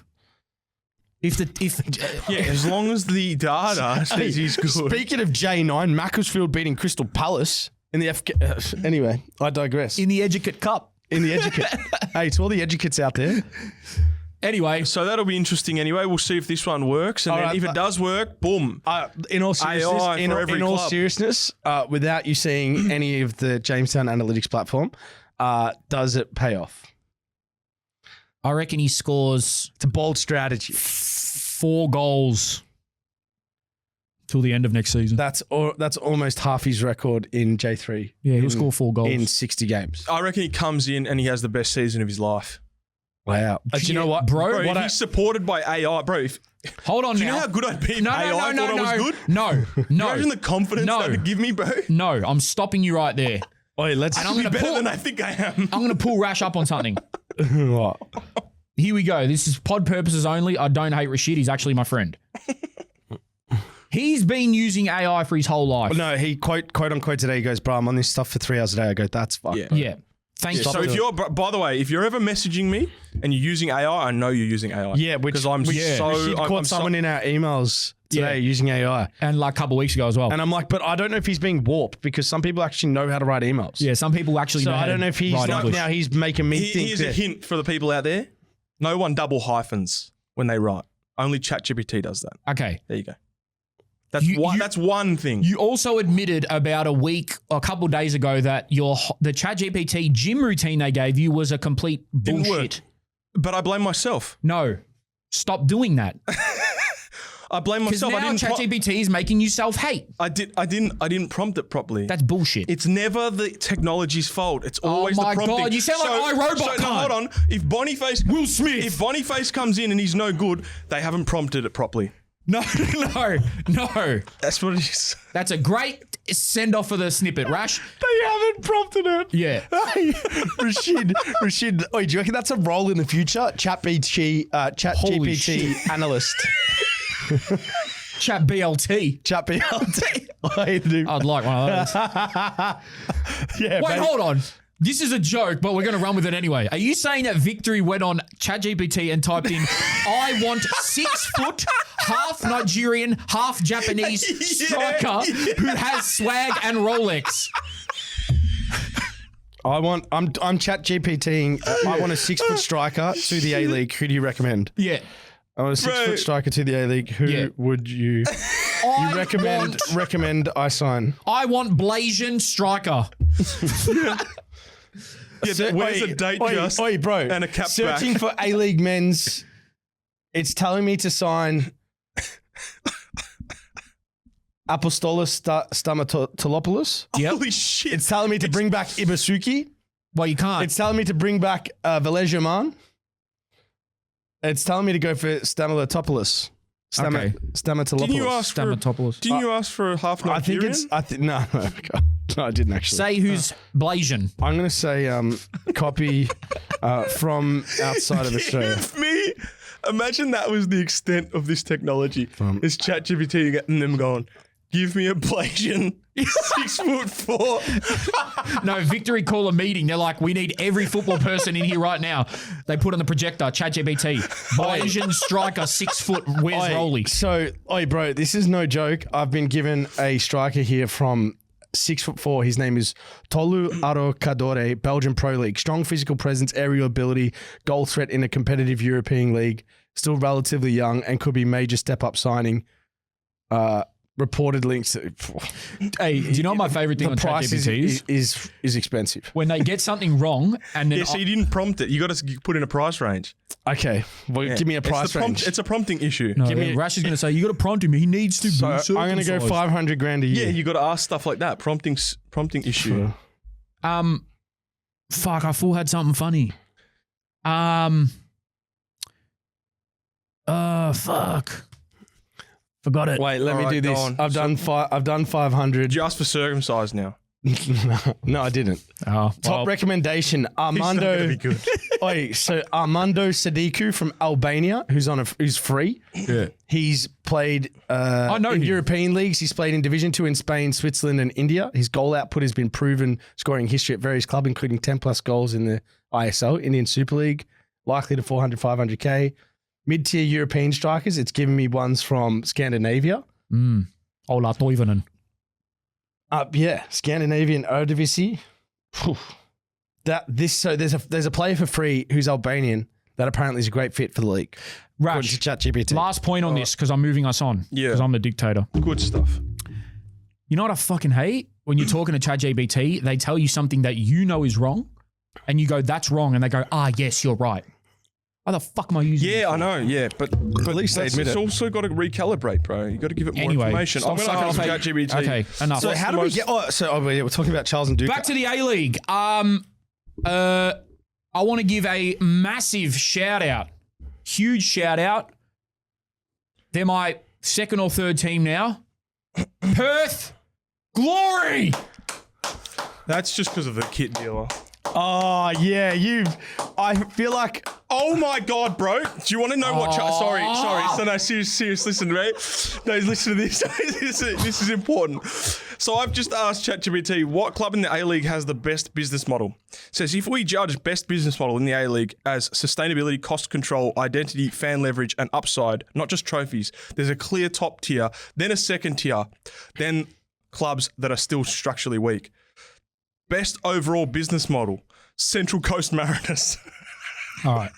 Yeah, as long as the data says he's good. Speaking of J9, Macclesfield beating Crystal Palace in the FK. Anyway, I digress. In the Educate Cup. In the educate. Hey, to all the educates out there. Anyway, So that'll be interesting anyway. We'll see if this one works. And All then right, if it does work, boom. In all seriousness, AI for every in all club. seriousness, without you seeing any of the Jamestown Analytics platform, does it pay off? I reckon he scores It's a bold strategy. 4 goals till the end of next season. That's almost half his record in J3. Yeah, he'll in- score 4 goals. in 60 games. I reckon he comes in and he has the best season of his life. Wow. Do you know what, bro? Bro, What if he's supported by AI, bro, Hold on do you now. know how good I'd be if no, AI no, thought no, I was good? no, no, Imagine the confidence No. that would give me, bro. no. I'm stopping you right there. Oi, let's. And I'm Be going to better pull. than I think I am. I'm going to pull Rash up on something. What? Here we go. This is pod purposes only. I don't hate Rashid. He's actually my friend. He's been using AI for his whole life. No, he quote unquote today, he goes, bro, I'm on this stuff for 3 hours a day. I go, that's fucked. Yeah. bro." Yeah. Thanks. So if you're, by the way, if you're ever messaging me and you're using AI, I know you're using AI. Yeah, because I'm so. Rashid caught someone in our emails today using AI. And like a couple of weeks ago as well. And I'm like, but I don't know if he's being warped because some people actually know how to write emails. Yeah, some people actually So know how I don't know if he's write English. now he's making me think Here's a that hint for the people out there: no one double hyphens when they write. Only ChatGPT does that. Okay. There you go. That's one thing. You also admitted about a couple of days ago that the ChatGPT gym routine they gave you was a complete Didn't bullshit. work. But I blame myself. No. Stop doing that. I blame Because myself. now ChatGPT is making you self-hate. I didn't prompt it properly. That's bullshit. It's never the technology's fault. It's always my the prompting. God, you sound like iRobot So, cunt. no, hold on. If Boniface comes in and he's no good, they haven't prompted it properly. No. That's what it is. That's a great send-off for the snippet, Rash. they haven't prompted it. Yeah. Rashid, do you reckon that's a role in the future? ChatGPT Holy analyst. Chat BLT. Chat BLT. I'd like one of those. Yeah, Wait, mate. hold on. This is a joke, but we're going to run with it anyway. Are you saying that Victory went on ChatGPT and typed in, I want 6 foot, half Nigerian, half Japanese striker who has swag and Rolex? I'm ChatGPTing. I want a 6 foot striker to the A League. Who do you recommend? Yeah. I want a 6 foot striker to the A League. Who would you recommend I sign? I want Blasian striker. Yeah, where's a date just bro, and a cap searching back? for A League men's. It's telling me to sign Apostolos Stamatolopoulos. Yep. Holy shit. It's telling me to bring back Ibasuki. Well, you can't. It's telling me to bring back Valejoman. It's telling me to go for Stamatopoulos. Okay. Stamatolopoulos. Didn't you ask for? Stamatopoulos. Didn't you ask for half I think Nigerian? it's. No, I didn't actually. Say who's Blasian. I'm going to say copy from outside of Australia. Give me. Imagine that was the extent of this technology. It's ChatGPT getting them going. Give me a Blasian 6'4". No, Victory call a meeting. They're like, we need every football person in here right now. They put on the projector, ChatGPT. Blasian striker, 6 foot, where's Rolly? So, bro, this is no joke. I've been given a striker here from 6'4". His name is Tolu Arocadore, Belgian Pro League. Strong physical presence, aerial ability, goal threat in a competitive European league. Still relatively young and could be major step-up signing. Reported links. Hey, do you know what my favorite thing The on price ChatGPT is expensive. when they get something wrong and then Yeah, so you didn't prompt it. You got to put in a price range. Okay, well, give me a price range. It's a prompting issue. no, give me- Rash is going to say you got to prompt him. He needs to. So be I'm going to go circumcised." $500,000 a year. Yeah, you got to ask stuff like that. Prompting issue. Fuck, I full had something funny. Fuck. Forgot it. Wait, let All me right, do go this. on. I've done 500. Did you ask for circumcised now? No, I didn't. Oh, Top recommendation: Armando. He's not gonna be good. So Armando Sadiku from Albania, who's free. Yeah. He's played I know in him. European leagues. He's played in Division 2 in Spain, Switzerland, and India. His goal output has been proven, scoring history at various clubs, including 10 plus goals in the ISL, Indian Super League, likely to 400, 500K. Mid-tier European strikers, it's given me ones from Scandinavia. Ola Toivonen. Yeah, Scandinavian Eredivisie. Phew. There's a player for free who's Albanian that apparently is a great fit for the league. Rash, ChatGPT. last point on this because I'm moving us on. Yeah. Because I'm the dictator. Good stuff. You know what I fucking hate? When you're talking to ChatGPT, they tell you something that you know is wrong, and you go, "That's wrong," and they go, yes, you're right. Why the fuck am I using? Yeah, I know. Yeah, but At least they admit it's it. also got to recalibrate, bro. You got to give it more Anyway, information. I'm stop going to ask sucking off ChatGPT. Okay, enough. So how do we get? We're talking about Charles and Nduka. Back to the A-League. I want to give a massive shout out, huge shout out. They're my second or third team now. Perth Glory. That's just because of the kit dealer. Oh, yeah. I feel like. Oh my God, bro. Do you want to know what... Sorry. So no, serious, listen to me. No, listen to this. this is important. So I've just asked ChatGPT what club in the A-League has the best business model. It says if we judge best business model in the A-League as sustainability, cost control, identity, fan leverage, and upside, not just trophies, there's a clear top tier, then a second tier, then clubs that are still structurally weak. Best overall business model, Central Coast Mariners. All right.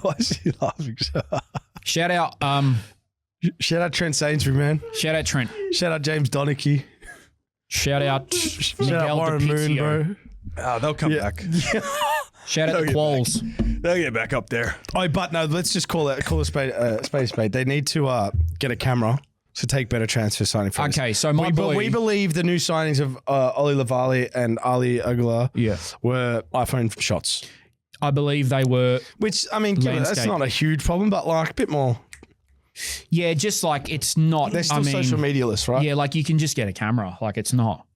Why is he laughing so hard? Shout out, Shout out Trent Sainsbury, man. shout out Trent. Shout out James Donachie. Shout out Shout Miguel out Warren Moon, DiPizio. bro. They'll come back. Shout out the Qualls. They'll get back up there. Oh, but no, let's just call a spade. They need to get a camera to take better transfer signing photos. Okay, so my But boy. we believe the new signings of Oli Lavali and Ali Aguilar were iPhone shots. I believe they were. Which, I mean, that's Landscape. not a huge problem, but like a bit more. Yeah, just like it's not. They're still I mean, social media-less, right? Yeah, like you can just get a camera. Like it's not.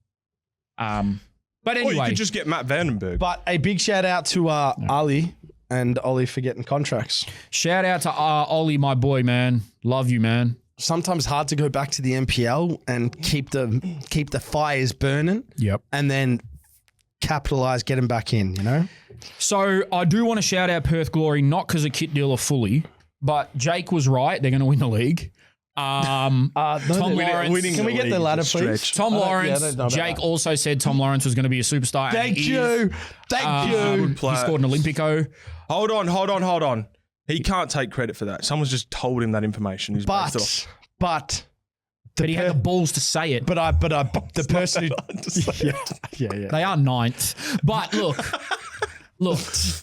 But Or anyway, you could just get Matt Vandenberg. But a big shout out to Ali and Ollie for getting contracts. shout out to Ollie, my boy, man. Love you, man. Sometimes hard to go back to the NPL and keep the fires burning. Yep. And then capitalize, get them back in, you know? So I do want to shout out Perth Glory, not because of kit dealer fully, but Jake was right. They're going to win the league. Tom Lawrence. Can we get the ladder, please? Tom Lawrence. don't know about Jake that. also said Tom Lawrence was going to be a superstar. and Thank he you. is. Thank you. Good player. He scored an Olympico. Hold on. He can't take credit for that. Someone's just told him that information. He's based it off. But But he had the balls to say it. the person who yeah. They are ninth. But look.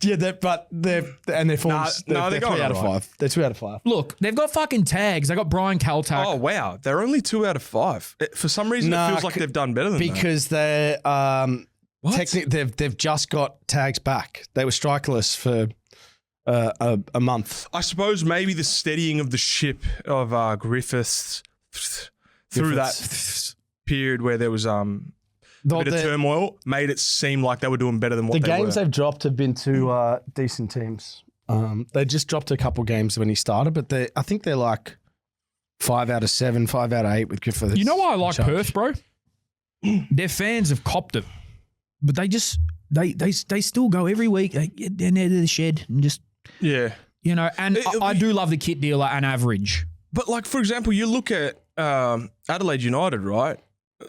Yeah, they're forms. they're they're going 3 out of all right. 5. They're 2 out of 5. Look, they've got fucking tags. They got Brian Kaltak. Oh, wow. They're only 2 out of 5. For some reason, it feels like they've done better than that. Because they're technically they've just got tags back. They were strikerless for a month. I suppose maybe the steadying of the ship of Griffiths through that period where there was a bit of turmoil made it seem like they were doing better than what The they were. games they've dropped have been to decent teams. They just dropped a couple games when he started, but I think they're like 5 out of 7, 5 out of 8 with Griffiths. You know why I like Perth, bro? Their fans have copped it, but they still go every week. They get down there to the shed and just and I do love the kit dealer and average. But like, for example, you look at Adelaide United, right?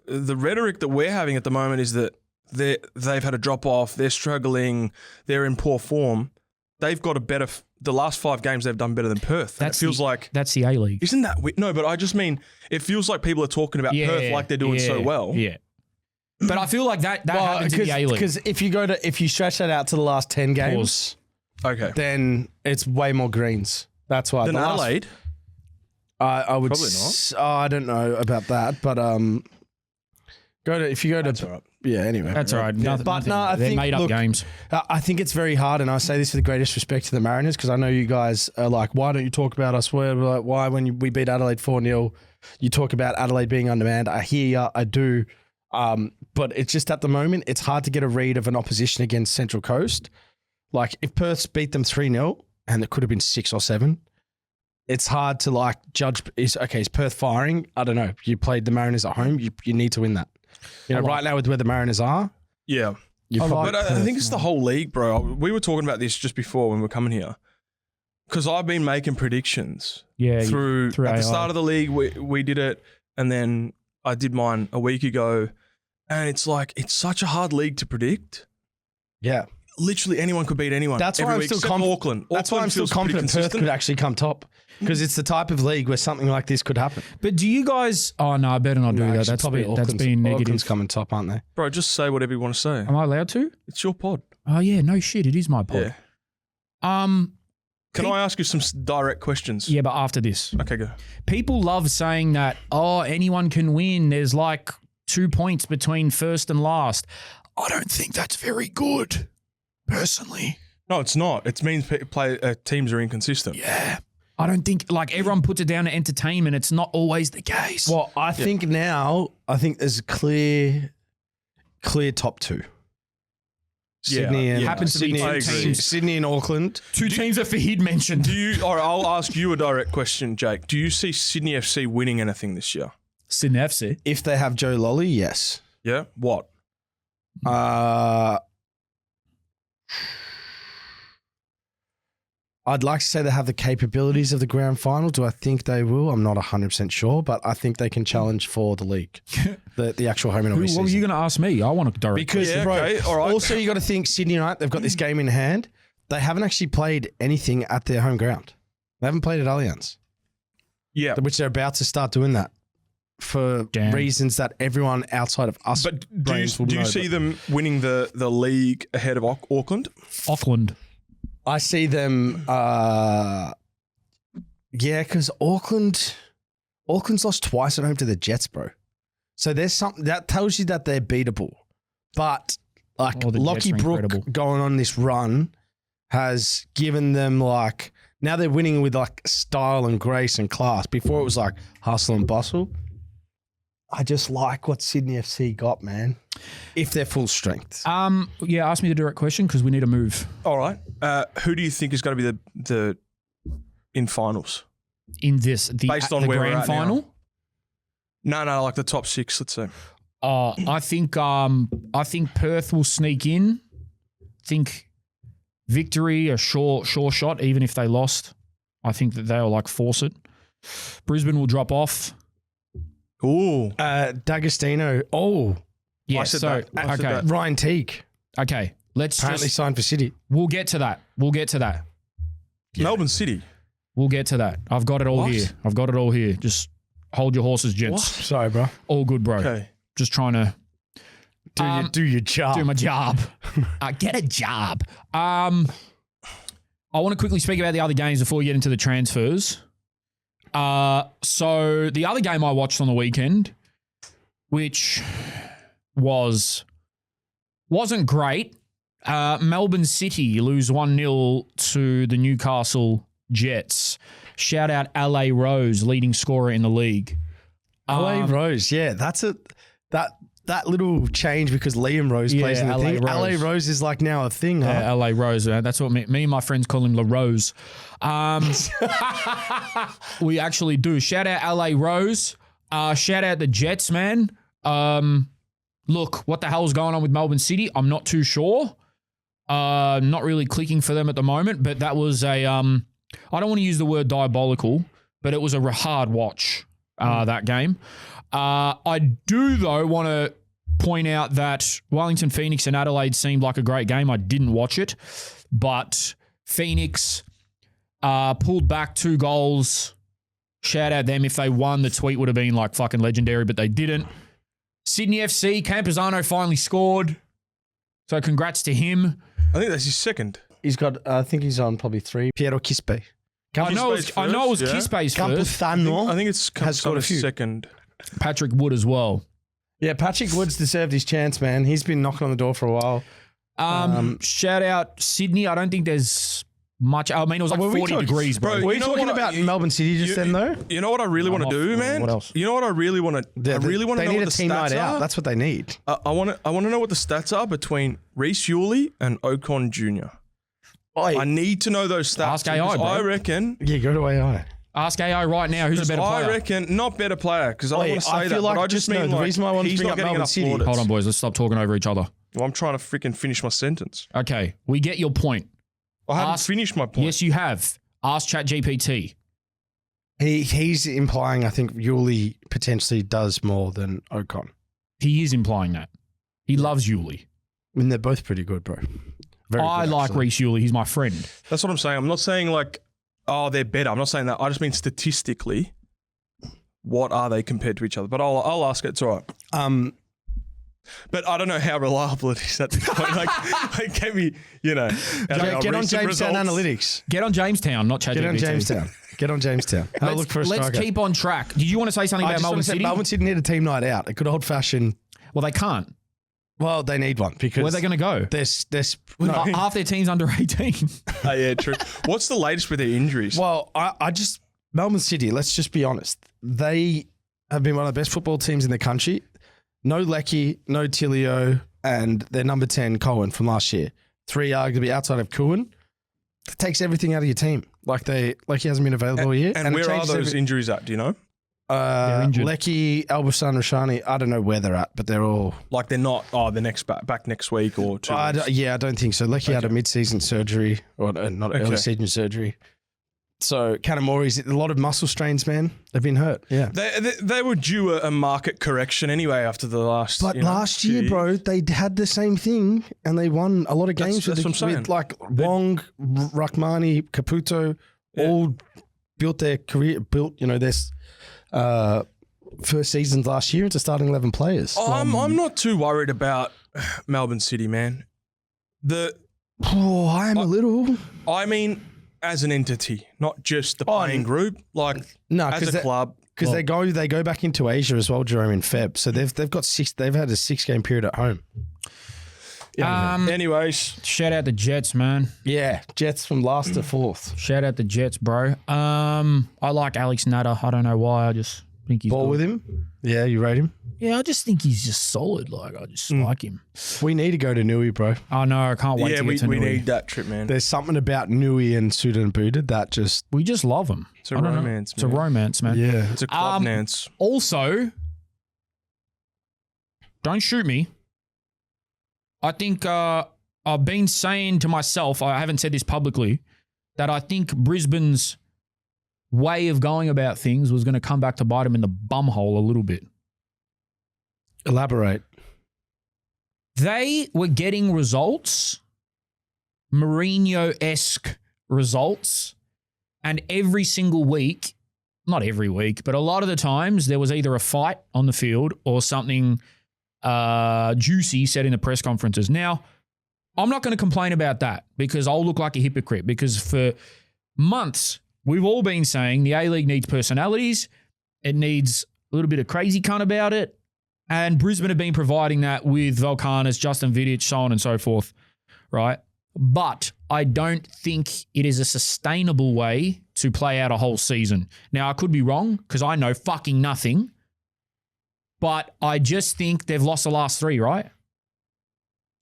The rhetoric that we're having at the moment is that they've had a drop off, they're struggling, they're in poor form. They've got the last 5 games they've done better than Perth. It feels like that's the A-League. Isn't that no? But I just mean it feels like people are talking about Perth like they're doing so well. Yeah, but I feel like that happens in the A-League. Because if you stretch that out to the last 10 games, okay, then it's way more greens. That's why. Than Adelaide. I would Probably not. I don't know about that, but if you go to all right. yeah. Anyway, That's all right. Nothing, But no, I they're think made up games. I think it's very hard, and I say this with the greatest respect to the Mariners because I know you guys are like, why don't you talk about us? We're like, why when we beat Adelaide 4-0, you talk about Adelaide being undermanned. I hear you, I do, but it's just at the moment it's hard to get a read of an opposition against Central Coast. Like if Perth beat them 3-0, and it could have been 6 or 7. It's hard to like judge. Is Perth firing? I don't know. You played the Mariners at home. You need to win that. Right now with where the Mariners are. Yeah. But I think it's the whole league, bro. We were talking about this just before when we were coming here. Because I've been making predictions. Through at AI. the start of the league, we did it. And then I did mine a week ago. And it's like, it's such a hard league to predict. Yeah. Literally anyone could beat anyone. That's why every I'm week, still except Auckland. That's why I'm still feels pretty confident Perth consistent. could actually come top because it's the type of league where something like this could happen. But do you guys? Oh no, I better not do that. That's probably that's being negative. Auckland's coming top, aren't they? Bro, just say whatever you want to say. Am I allowed to? It's your pod. Oh yeah, no shit. It is my pod. Yeah. Can I ask you some direct questions? Yeah, but after this, Okay, go. people love saying that. Oh, anyone can win. There's like 2 points between first and last. I don't think that's very good, personally. No, it's not. It means teams are inconsistent. Yeah. I don't think like everyone puts it down to entertainment. It's not always the case. Well, I think there's a clear top two. Sydney and happens to be Sydney, two and- teams. Sydney and Auckland. Two teams that Fahid mentioned. I'll ask you a direct question, Jake. Do you see Sydney FC winning anything this year? Sydney FC. If they have Joe Lolly, yes. Yeah. What? I'd like to say they have the capabilities of the grand final. Do I think they will? I'm not 100% sure, but I think they can challenge for the league, the actual home and away What season. were you going to ask me? I want to direct. Because, Yeah, bro, okay, all right. also you got to think Sydney United, they've got this game in hand. They haven't actually played anything at their home ground. They haven't played at Allianz, Yeah. which they're about to start doing that for Damn. reasons that everyone outside of us But do brains will you know. see them winning the league ahead of Auckland? Auckland. I see them, because Auckland's lost twice at home to the Jets, bro. So there's something that tells you that they're beatable. But like Oh, the Lockie Jets are Brook incredible. going on this run has given them like, now they're winning with like style and grace and class. Before it was like hustle and bustle. I just like what Sydney FC got, man. If they're full strength. Yeah, ask me the direct question because we need to move All right. Who do you think is going to be the in finals? in the Based on the where we're grand at now. final. No, like the top 6, let's say. I think Perth will sneak in. I think Victory a sure shot, even if they lost. I think that they'll like force it. Brisbane will drop off. Ooh. D'Agostino. Oh, Yeah, I said so that. I said okay, that. Ryan Teague. okay. Let's Apparently just signed for City. we'll get to that. Melbourne City. We'll get to that. I've got it all What? here. Just hold your horses, gents. Sorry, bro. All good, bro. Okay. Just trying to Do your job. do my job. Get a job. I want to quickly speak about the other games before we get into the transfers. So the other game I watched on the weekend, which wasn't great. Melbourne City lose 1-0 to the Newcastle Jets. Shout out LA Rose, leading scorer in the league. LA Rose, yeah, that's that little change because Liam Rose plays in the LA thing. Rose. LA Rose is like now a thing, huh? Yeah, LA Rose. That's what me and my friends call him La Rose. We actually do. Shout out LA Rose. Shout out the Jets, man. Look, what the hell's going on with Melbourne City? I'm not too sure. Not really clicking for them at the moment, but that was I don't want to use the word diabolical, but it was a hard watch, that game. I do, though, want to point out that Wellington Phoenix and Adelaide seemed like a great game. I didn't watch it, but Phoenix pulled back 2 goals. Shout out them. If they won, the tweet would have been like fucking legendary, but they didn't. Sydney FC, Campazano finally scored. So congrats to him. I think that's his second. He's got, I think he's on probably 3. Piero Quispe. I know it was yeah. Kispe's first. Campuzano. I think it's Has scored a few. second. Patrick Wood as well. Yeah, Patrick Woods deserved his chance, man. He's been knocking on the door for a while. Shout out Sydney. I don't think there's much. I mean, it was like Were we 40 talking- degrees, bro. Bro, Were you you know talking what about I- Melbourne City just then, though? You know what I really want to do, man? What else? You know what I really want to? I really want to know They what need the a team night stats out. are. That's what they need. I want to know what the stats are between Reece Yuli and Ocon Jr. I need to know those stats. Ask AI, because bro. I reckon. Yeah, go to AI. Ask AI right now who's a better I player. reckon not better player because I Wait, want to say I that, feel like but I just just no, mean the like reason why I wanted to he's bring not up getting Melbourne enough City- plaudits. Hold on, boys. Let's stop talking over each other. Well, I'm trying to freaking finish my sentence. Okay, we get your point. I haven't Ask- finished my point. Yes, you have. Ask ChatGPT. He's implying, I think, Yuli potentially does more than Ocon. He is implying that. He loves Yuli. I mean, they're both pretty good, bro. Very I good, like actually. Reece Yuli. He's my friend. That's what I'm saying. I'm not saying like, oh, they're better. I'm not saying that. I just mean statistically, what are they compared to each other? But I'll ask it. It's all right. But I don't know how reliable it is at this point. Like get me, Get on Jamestown Analytics. Get on Jamestown, not ChatGPT. Get on Jamestown. Get on Jamestown. Have a look for a Let's striker. keep on track. Did you want to say something I about just Melbourne want to say City? Melbourne City need a team night out. A good old fashioned. Well, they can't. Well, they need one because Where are they going to go? Half their team's under 18. Oh, yeah, true. What's the latest with their injuries? Well, I just Melbourne City. Let's just be honest. They have been one of the best football teams in the country. No Lecky, no Tilio, and their number 10 Cohen from last year. 3 arguably outside of Cohen. It takes everything out of your team. Lecky hasn't been available all year. And where are those injuries at? Do you know? injured. Lecky, Albasan, Rashani. I don't know where they're at, but they're all. Like they're not. Oh, the next back next week or 2 weeks. I don't think so. Lecky had a mid-season surgery or not early season surgery. So Kanamori's a lot of muscle strains, man. They've been hurt. Yeah. They were due a market correction anyway after the last. But last year, bro, they had the same thing and they won a lot of games with like Wong, Rahmani, Caputo, all built their career, their first seasons last year into starting 11 players. I'm not too worried about Melbourne City, man. I am a little. I mean, as an entity, not just the playing group. Like as a club. Because they go back into Asia as well, Jerome, in Feb. So they've got they've had a 6-game period at home. Yeah. Anyways. Shout out the Jets, man. Yeah, Jets from last to fourth. Shout out the Jets, bro. I like Alex Natter. I don't know why. I just think he's Ball good. with him? Yeah, you rate him? Yeah, I just think he's just solid. Like, I just like him. We need to go to Nui, bro. I know. I can't wait to get to we Nui. need that trip, man. There's something about Nui and Sudan Buda that just... We just love him. It's a romance, It's a romance, man. Yeah. It's a club dance. Also, don't shoot me. I think I've been saying to myself, I haven't said this publicly, that I think Brisbane's way of going about things was going to come back to bite them in the bumhole a little bit. Elaborate. They were getting results, Mourinho-esque results, and every single week, not every week, but a lot of the times there was either a fight on the field or something juicy said in the press conferences. Now, I'm not going to complain about that because I'll look like a hypocrite because for months, we've all been saying the A-League needs personalities. It needs a little bit of crazy cunt about it. And Brisbane have been providing that with Volcanis, Justin Vidic, so on and so forth, right? But I don't think it is a sustainable way to play out a whole season. Now, I could be wrong because I know fucking nothing, but I just think they've lost the last 3, right?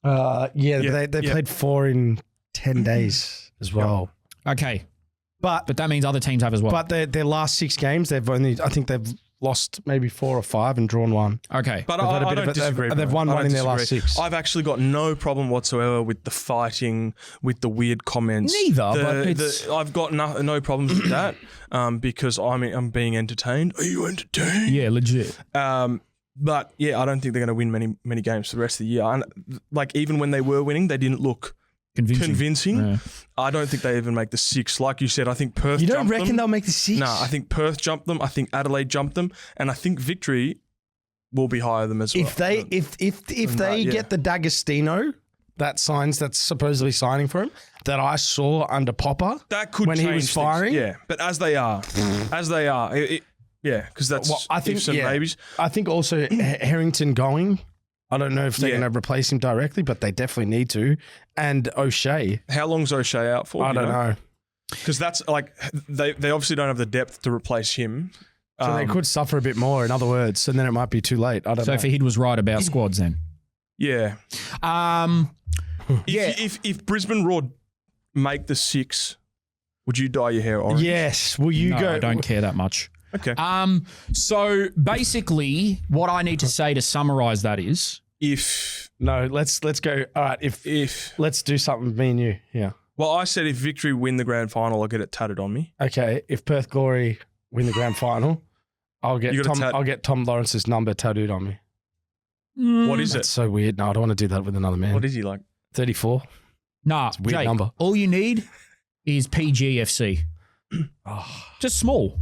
They played 4 in 10 days as well. Okay. But that means other teams have as well. But their last 6 games, I think they've lost maybe 4 or 5 and drawn 1. Okay. But I don't disagree. They've won one in their last 6. I've actually got no problem whatsoever with the fighting, with the weird comments. Neither, I've got no problems with that because I'm being entertained. Are you entertained? Yeah, legit. But yeah, I don't think they're going to win many games for the rest of the year. And like even when they were winning, they didn't look convincing. Yeah. I don't think they even make the 6. Like you said, I think Perth. You don't reckon they'll make the 6? No, I think Perth jumped them. I think Adelaide jumped them, and I think Victory will be higher than them as well. If they get the D'Agostino that's supposedly signing for him that I saw under Popper that could when he was firing. Yeah, but as they are. Because that's I think ifs and maybes. I think also Harrington going. I don't know if they're going to replace him directly, but they definitely need to. And O'Shea. How long's O'Shea out for? I don't know. Because that's like they obviously don't have the depth to replace him. So they could suffer a bit more, in other words, and then it might be too late. I don't know. So Fahid was right about squads then. Yeah. If Brisbane Roar make the 6, would you dye your hair orange? Yes. Will you go? I don't care that much. Okay. So basically, what I need to say to summarize that is, let's go. All right. If let's do something, me and you. Yeah. Well, I said if Victory win the grand final, I'll get it tatted on me. Okay. If Perth Glory win the grand final, I'll get Tom Lawrence's number tattooed on me. What is That's so weird. No, I don't want to do that with another man. What is he like? 34. Nah, It's a weird Jake, number. all you need is PGFC. Just small.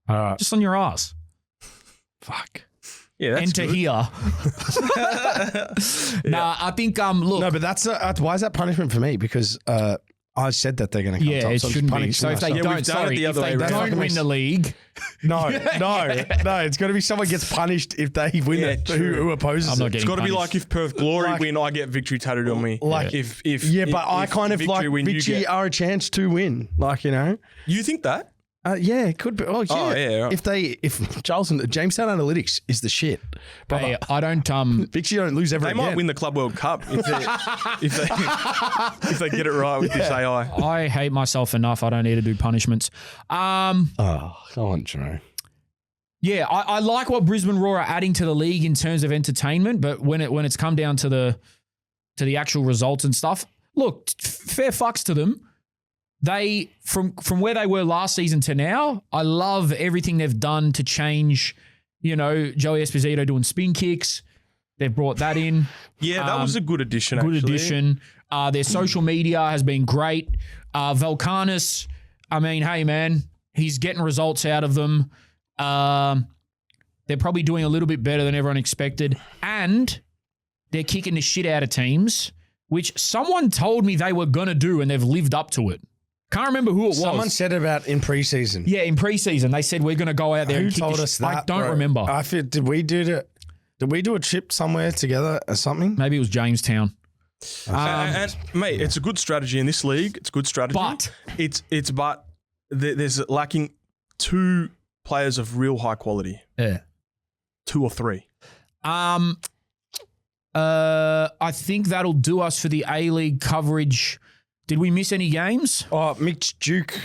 All right. Just on your ass. Fuck. Yeah, that's Enter good. here. Nah, I think, look. No, but that's why is that punishment for me? Because I said that they're going to come Yeah, top. it so I'm shouldn't be. punishing So if they myself. Yeah, we've don't, done it sorry, the if other they way around. don't win the league, No, it's got to be someone gets punished if they win Yeah, it. true. Who opposes I'm not it. It's getting got to be punished. like if Perth Glory Like- win, I get victory tattooed on me. Like- if But I if kind of victory like win, you Victory get- are a chance to win. Like, You think that? Yeah, it could be. Oh, yeah. Oh, yeah, right. If Jamestown Analytics is the shit, hey, I don't. Victory don't lose ever They again. might win the Club World Cup if they get it right with this AI. I hate myself enough. I don't need to do punishments. Oh, go on, Joe. Yeah, I like what Brisbane Roar are adding to the league in terms of entertainment, but when it's come down to the actual results and stuff, look, fair fucks to them. They from where they were last season to now, I love everything they've done to change. You know, Joey Esposito doing spin kicks. They've brought that in. Yeah, that was a good addition. Good actually. addition. Their social media has been great. Valkanis, I mean, hey man, he's getting results out of them. They're probably doing a little bit better than everyone expected, and they're kicking the shit out of teams, which someone told me they were gonna do, and they've lived up to it. Can't remember who it was. Someone said about in preseason. Yeah, in preseason, they said we're going to go out there Who and kick told the us shit. I that? don't bro? remember. I feel, did we do a trip somewhere together or something? Maybe it was Jamestown. And mate, it's a good strategy in this league. It's a good strategy. But- but there's lacking 2 players of real high quality. Yeah. 2 or 3. I think that'll do us for the A-League coverage. Did we miss any games? Oh, Mitch Duke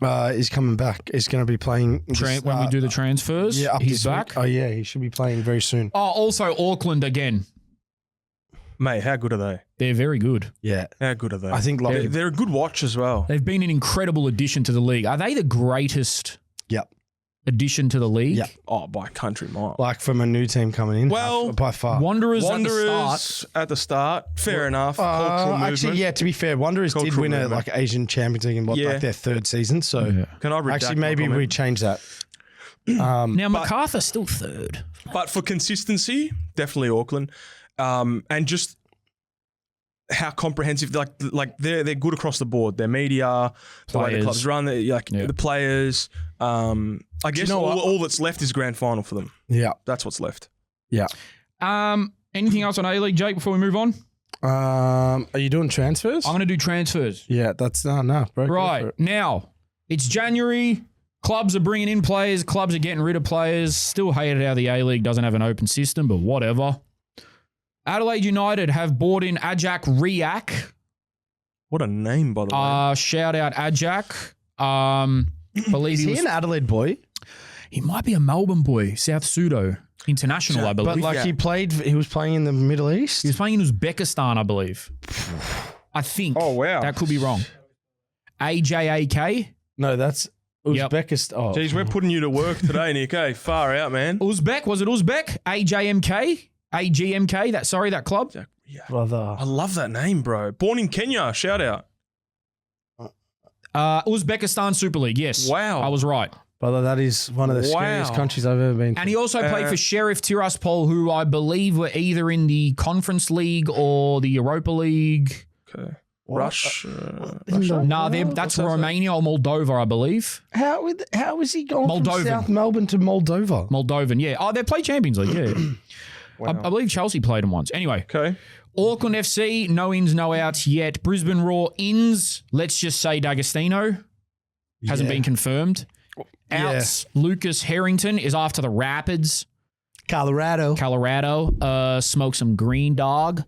is coming back. He's going to be playing When we do the transfers? Yeah, up he's this week. back. Oh yeah, he should be playing very soon. Oh, also Auckland again. Mate, how good are they? They're very good. Yeah, How good are they? I think like they're a good watch as well. They've been an incredible addition to the league. Are they the greatest Yep. addition to the league? Yep. Oh, by a country mile. like from a new team coming in. Well, by far. Wanderers at the Wanderers start. at the start. Fair enough. Cultural movement. Actually, yeah. To be fair, Wanderers did Cultural win a movement. like Asian Champions League in Yeah. like their 3rd season. So Yeah. Can I redact actually, my maybe comment? we change that. Now, MacArthur's still 3rd. But for consistency, definitely Auckland. And just how comprehensive, like they're good across the board. Their media, the way the Players. clubs run, the players. I guess know what? all that's left is grand final for them. Yeah, That's what's left. yeah. Anything else on A-League, Jake, before we move on? Are you doing transfers? I'm going to do transfers. Yeah, that's no, bro. Go for Right. it. Now, it's January. Clubs are bringing in players. Clubs are getting rid of players. Still hated how the A-League doesn't have an open system, but whatever. Adelaide United have bought in Ajak Riak. What a name, by the way. Shout out Ajak. Believe Is he he was, an Adelaide boy? he might be a Melbourne boy, South Pseudo International, I believe. But like Yeah. he was playing in the Middle East. He was playing in Uzbekistan, I believe. I think. Oh, wow. That could be wrong. AJAK. No, that's Yep. Uzbekistan. Oh, Jeez, we're putting you to work today, Nick. Hey, far out, man. Uzbek. Was it Uzbek? AJMK? AGMK? That club? Yeah. brother. I love that name, bro. Born in Kenya. Shout out. Uzbekistan Super League, yes. Wow. I was right. Brother, that is one of the scariest Wow. countries I've ever been to. And he also played for Sheriff Tiraspol, who I believe were either in the Conference League or the Europa League. Okay. What? Russia. No, that's Romania or Moldova, I believe. How is he going from Moldovan. South Melbourne to Moldova? Moldovan, yeah. Oh, they play Champions League, yeah. I believe Chelsea played them once. Anyway, Okay. Auckland FC, no ins, no outs yet. Brisbane Roar ins, let's just say D'Agostino. Hasn't been confirmed. Outs, Lucas Harrington is after the Rapids. Colorado. Smoke some green dog.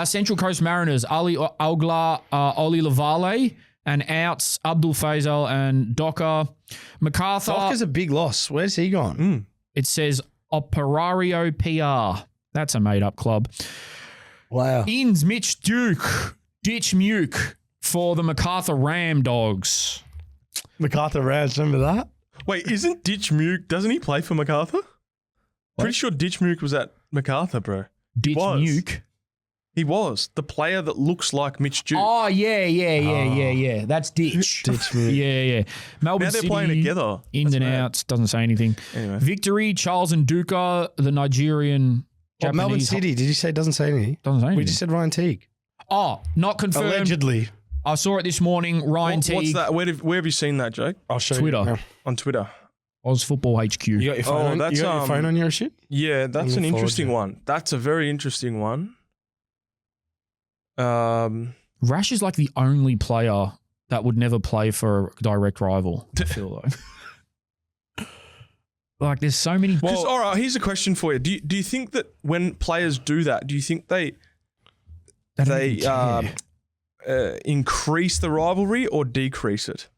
Central Coast Mariners, Ali Augla, Oli Lavale, and outs, Abdul Faisal and Docker. MacArthur, Docker's a big loss. Where's he gone? it says Operario PR. That's a made-up club. Wow. Ins, Mitch Duke, Ditch Muke for the MacArthur Ram Dogs. MacArthur Rams, remember that? Wait, isn't Ditch Muke, doesn't he play for MacArthur? Pretty sure Ditch Muke was at MacArthur, bro. Ditch was. Muke. He was. The player that looks like Mitch Duke. Oh, yeah. That's Ditch. Ditch Muke. Yeah. Melbourne Now they're City, playing together. ins That's and mad. outs, doesn't say anything. Anyway. Victory, Charles Nduka, the Nigerian Oh, Melbourne Japanese. City. Did you say it doesn't say anything? Doesn't say anything. We just said Ryan Teague. Oh, not confirmed. Allegedly. I saw it this morning. Ryan What's Teague. that? Where have you seen that, Jake? I'll show Twitter. you. now. On Twitter. Aus Football HQ. You got your phone on? that's, You got your phone on your shit? Yeah, that's Looking an forward interesting to it. one. That's a very interesting one. Rash is like the only player that would never play for a direct rival, I feel like. Like, there's so many. Well, all right, here's a question for you. Do you think that when players do that, do you think they increase the rivalry or decrease it?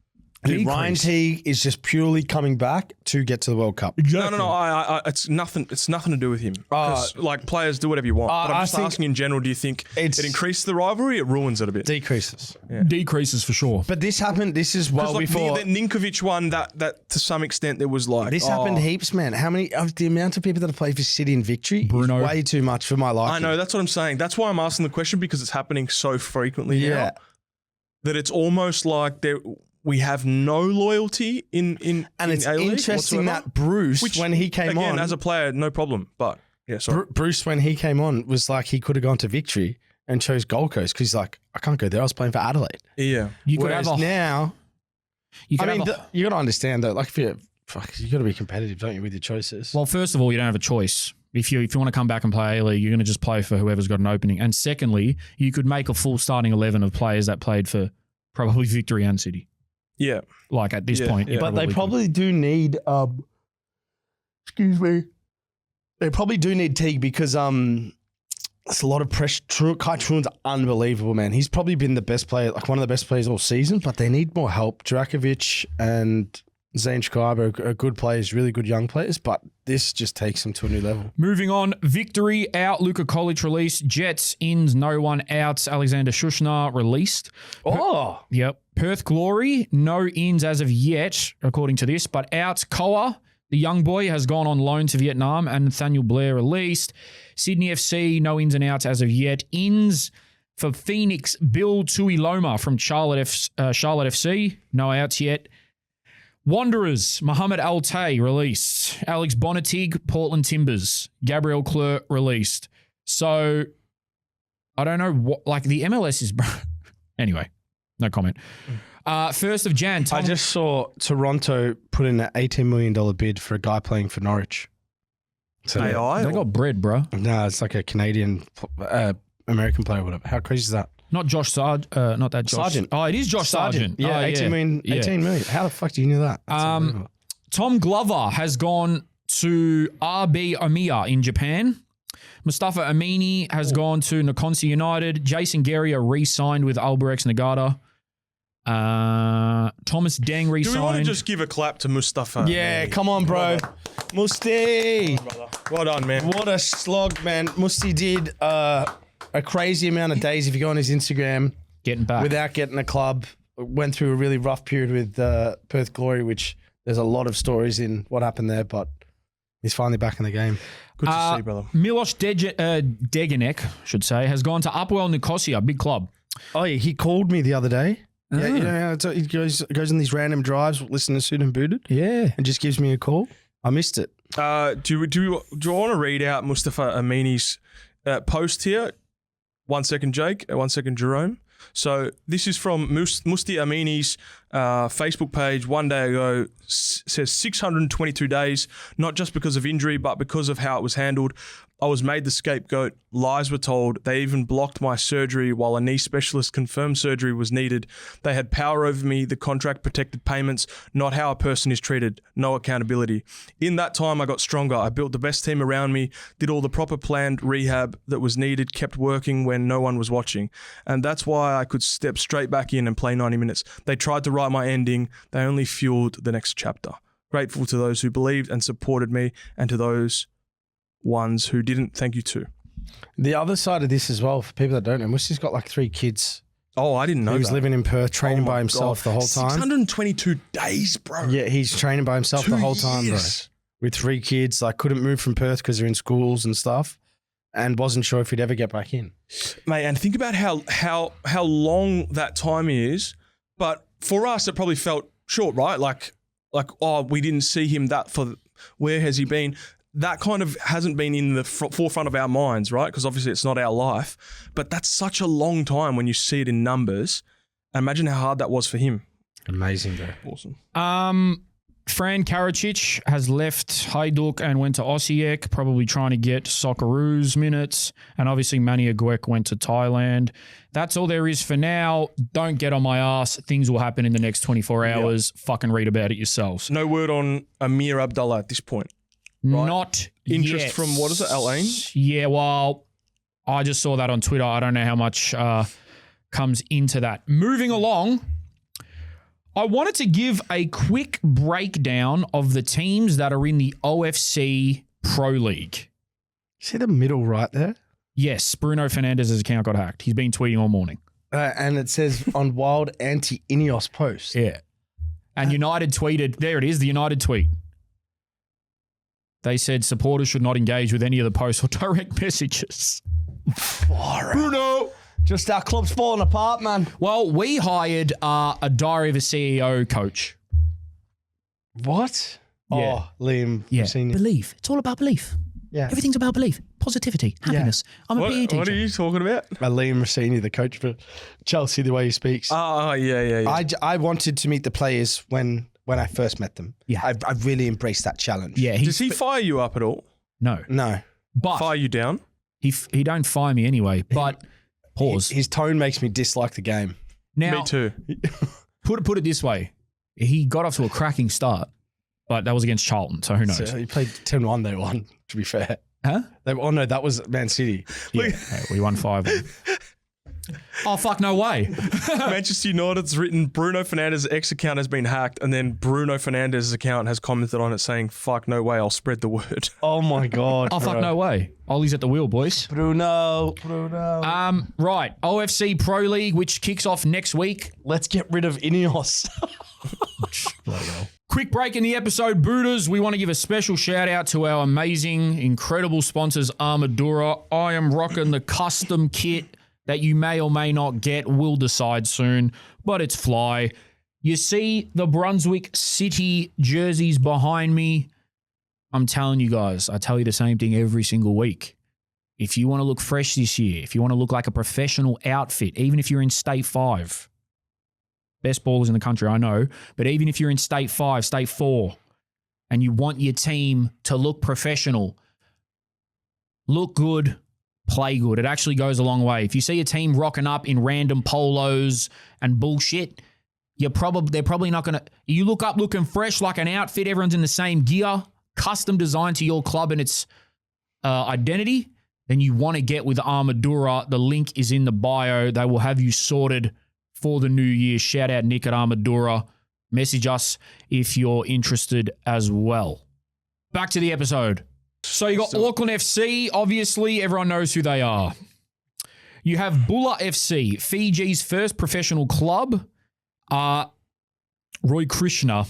Ryan Teague is just purely coming back to get to the World Cup. No. I it's nothing. It's nothing to do with him. 'Cause, like, players do whatever you want. But I'm just asking in general. Do you think it increases the rivalry? It ruins it a bit. Decreases. Decreases for sure. But this happened. This is well Like before. the Ninkovic one. That to some extent there was like This happened heaps, man. How many of the amount of people that have played for City and Victory? Bruno. Is way too much for my liking. I know. That's what I'm saying. That's why I'm asking the question, because it's happening so frequently now Yeah. that it's almost like we have no loyalty in And it's A-League interesting whatsoever. that Bruce, when he came again, on, as a player, no problem. But yeah, sorry. Bruce, when he came on, was like he could have gone to Victory and chose Gold Coast because he's like, I can't go there. I was playing for Adelaide. Yeah. You could Whereas have a, now, you could I mean, have a- you got to understand though. Like, if you got to be competitive, don't you, with your choices? well, first of all, you don't have a choice. If you want to come back and play A-League, you're going to just play for whoever's got an opening. And secondly, you could make a full starting 11 of players that played for probably Victory and City. Yeah. Like, at this Yeah, point. yeah. you But they could. probably do need. Excuse me. They probably do need Teague because it's a lot of pressure. Kai Truan's unbelievable, man. He's probably been the best player, like one of the best players all season. But they need more help. Drakovic and Zane Schreiber are good players, really good young players. But this just takes them to a new level. Moving on, Victory out, Luka Kolic released, Jets ins, no one out, Alexander Shushnar released. Oh, Yep. Perth Glory, no ins as of yet, according to this, but out. Koa, the young boy, has gone on loan to Vietnam, and Nathaniel Blair released. Sydney FC, no ins and outs as of yet. Ins for Phoenix, Bill Tuiloma from Charlotte FC, no outs yet. Wanderers, Mohamed Al-Tay released. Alex Bonatig, Portland Timbers. Gabriel Clerc released. So, I don't know what, like, the MLS is, anyway, no comment. 1st of Jan, I just saw Toronto put in an $18 million bid for a guy playing for Norwich. So AI. they got bread, bro. no, it's like a Canadian, American player or whatever. How crazy is that? Not Josh Sargent. Not that Josh. Sargent. Oh, it is Josh Sargent. Yeah, Oh, 18 million. Yeah. 18 million. How the fuck do you know that? That's unbelievable. Tom Glover has gone to RB Omiya in Japan. Mustafa Amini has gone to Nakonsi United. Jason Guerrier re-signed with Albirex Nagata. Thomas Deng Do re-signed. we want to just give a clap to Mustafa? Yeah, come on, bro. Musti. Well done, man. What a slog, man. Musti did a crazy amount of days, if you go on his Instagram, Getting back. without getting a club. Went through a really rough period with Perth Glory, which there's a lot of stories in what happened there, but he's finally back in the game. Good to see, brother. Milos Degenek, should say, has gone to Upwell Nicosia, big club. Oh, yeah, he called me the other day. Yeah, you know, he goes on these random drives, listening to Suit and Booted, Yeah. and just gives me a call. I missed it. Do you want to read out Mustafa Amini's post here? 1 second, Jake. 1 second, Jerome. So this is from Musti Amini's Facebook page 1 day ago. Says 622 days, not just because of injury, but because of how it was handled. I was made the scapegoat. Lies were told. They even blocked my surgery while a knee specialist confirmed surgery was needed. They had power over me. The contract protected payments, not how a person is treated. No accountability. In that time, I got stronger. I built the best team around me, did all the proper planned rehab that was needed, kept working when no one was watching. And that's why I could step straight back in and play 90 minutes. They tried to write my ending. They only fueled the next chapter. Grateful to those who believed and supported me, and to those ones who didn't, thank you too. The other side of this as well, for people that don't know, Musti's got like 3 kids. Oh, I didn't know He was that. living in Perth, training Oh my by himself God. the whole time. 622 days, bro. Yeah, he's training by himself 2 the whole time, bro. years. With 3 kids, like couldn't move from Perth because they're in schools and stuff, and wasn't sure if he'd ever get back in. Mate, and think about how long that time is. But for us, it probably felt short, right? Like, oh, we didn't see him that for. Where has he been? That kind of hasn't been in the forefront of our minds, right? Because obviously it's not our life. But that's such a long time when you see it in numbers. And imagine how hard that was for him. Amazing, bro. Awesome. Fran Karacic has left Hajduk and went to Osijek, probably trying to get Socceroos minutes. And obviously Manny Aguek went to Thailand. That's all there is for now. Don't get on my ass. Things will happen in the next 24 hours. Fucking read about it yourselves. No word on Amir Abdullah at this point. Right? Not Interest yet. from, what is it, Al Ain? Yeah, well, I just saw that on Twitter. I don't know how much comes into that. Moving along, I wanted to give a quick breakdown of the teams that are in the OFC Pro League. See the middle right there? Yes, Bruno Fernandez's account got hacked. He's been tweeting all morning. And it says on wild anti-Ineos post. Yeah. And United tweeted, there it is, the United tweet. They said supporters should not engage with any of the posts or direct messages. Bruno! Just our club's falling apart, man. Well, we hired a Diary of a CEO coach. What? Yeah. Oh, Liam. Yeah. Senior. Belief. It's all about belief. Yeah. Everything's about belief. Positivity. Happiness. I'm a PE teacher. What are you talking about? Liam Rossini, the coach for Chelsea, the way he speaks. Oh, yeah. I wanted to meet the players when I first met them. Yeah. I really embraced that challenge. Yeah. Does he fire you up at all? No. No. But Fire you down? he don't fire me anyway. But pause. His tone makes me dislike the game. Now, Me too. put it this way. He got off to a cracking start, but that was against Charlton, so who knows? So he played 10-1, they won, to be fair. Huh? Oh, no, that was Man City. Yeah, we won 5. Oh, fuck, no way. Manchester United's written Bruno Fernandez's X account has been hacked, and then Bruno Fernandez's account has commented on it saying, fuck, no way, I'll spread the word. Oh, my God. Oh, fuck, no way. Ollie's at the wheel, boys. Bruno. Right. OFC Pro League, which kicks off next week. Let's get rid of Ineos. Quick break in the episode, Booters. We want to give a special shout out to our amazing, incredible sponsors, Armadura. I am rocking the custom kit that you may or may not get. We'll decide soon, but it's fly. You see the Brunswick City jerseys behind me. I'm telling you guys, I tell you the same thing every single week. If you want to look fresh this year, if you want to look like a professional outfit, even if you're in State 5, best ballers in the country, I know, but even if you're in State 5, State 4, and you want your team to look professional, look good, play good. It actually goes a long way. If you see a team rocking up in random polos and bullshit, they're probably not going to... You look up looking fresh like an outfit, everyone's in the same gear, custom designed to your club and its identity, then you want to get with Armadura. The link is in the bio. They will have you sorted for the new year. Shout out Nick at Armadura. Message us if you're interested as well. Back to the episode. So you got Auckland FC. Obviously, everyone knows who they are. You have Bulla FC, Fiji's first professional club. Roy Krishna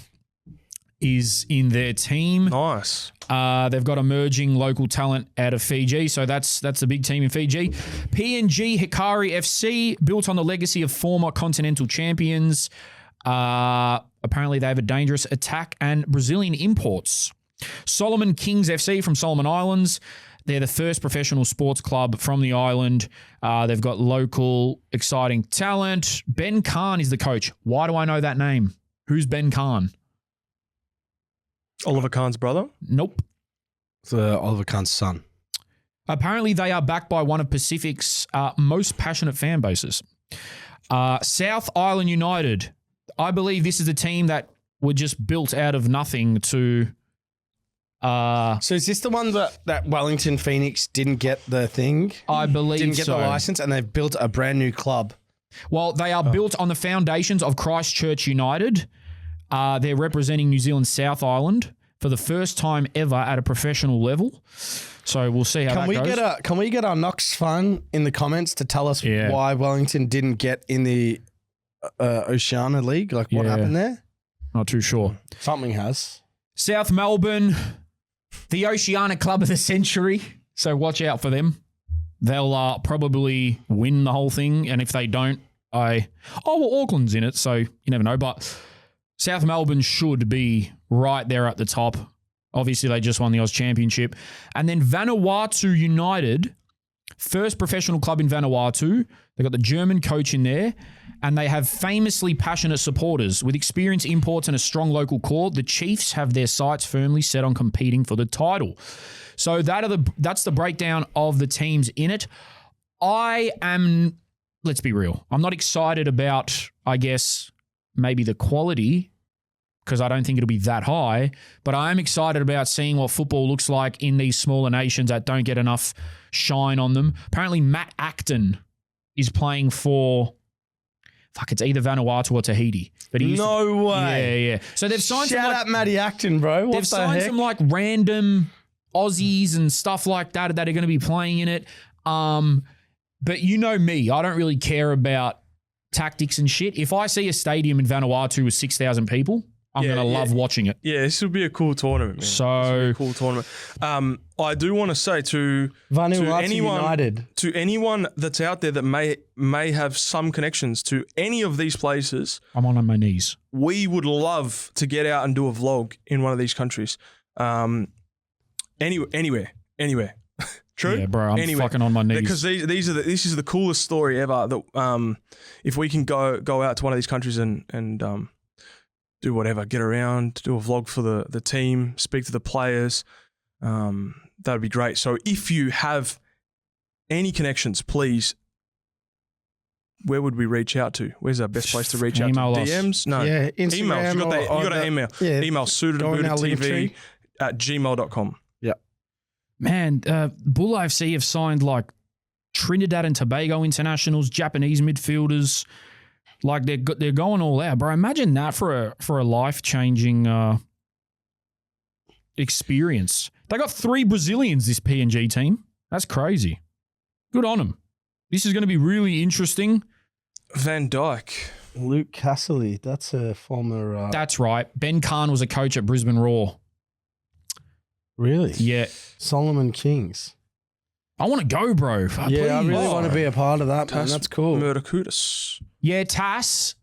is in their team. Nice. They've got emerging local talent out of Fiji, so that's a big team in Fiji. PNG Hikari FC, built on the legacy of former continental champions. Apparently, they have a dangerous attack and Brazilian imports. Solomon Kings FC from Solomon Islands. They're the first professional sports club from the island. They've got local, exciting talent. Ben Khan is the coach. Why do I know that name? Who's Ben Khan? Oliver Kahn's brother? Nope. It's Oliver Kahn's son. Apparently, they are backed by one of Pacific's most passionate fan bases. South Island United. I believe this is a team that were just built out of nothing to... So is this the one that Wellington Phoenix didn't get the thing? I believe didn't get so. the license, and they've built a brand new club. Well, they are built on the foundations of Christchurch United. They're representing New Zealand South Island for the first time ever at a professional level. So we'll see how that goes. Can we get our Knox fan in the comments to tell us Yeah. why Wellington didn't get in the Oceania League? Like what Yeah. happened there? Not too sure. Something has. South Melbourne, the Oceania Club of the Century. So watch out for them. They'll probably win the whole thing. And if they don't, Auckland's in it, so you never know. But South Melbourne should be right there at the top. Obviously, they just won the Oz Championship. And then Vanuatu United, first professional club in Vanuatu. They've got the German coach in there, and they have famously passionate supporters. With experienced imports and a strong local core, the Chiefs have their sights firmly set on competing for the title. So that's the breakdown of the teams in it. Let's be real, I'm not excited about, I guess, maybe the quality, because I don't think it'll be that high, but I am excited about seeing what football looks like in these smaller nations that don't get enough shine on them. Apparently, Matt Acton is playing for, it's either Vanuatu or Tahiti. But No way. Yeah. So they've signed Shout out Matty Acton, bro. What they've the signed heck? some like random Aussies and stuff like that are going to be playing in it. But you know me, I don't really care about tactics and shit. If I see a stadium in Vanuatu with 6,000 people, I'm going to love watching it. Yeah, this will be a cool tournament, man. This will be a cool tournament. I do want to say to anyone that's out there that may have some connections to any of these places, I'm on my knees. we would love to get out and do a vlog in one of these countries. Anywhere. True? Yeah, bro, I'm fucking on my knees. Because this is the coolest story ever. That if we can go out to one of these countries and do whatever, get around, do a vlog for the team, speak to the players, that'd be great. So if you have any connections, please, where would we reach out to? Where's our best place to reach out to? Email us. DMs? No. Yeah, Instagram. Emails. You got an email. Yeah. Email suitedandbootedtv@gmail.com. Man, Bull AFC have signed like Trinidad and Tobago internationals, Japanese midfielders. Like they're going all out, bro. Imagine that for a life-changing experience. They got 3 Brazilians, this PNG team. That's crazy. Good on them. This is going to be really interesting. Van Dijk. Luke Castley. That's a former... That's right. Ben Kahn was a coach at Brisbane Roar. Really? Yeah. Solomon Kings. I want to go, bro. I Please. really want to be a part of that, man. That's cool. Murdakutis. Yeah, Tass.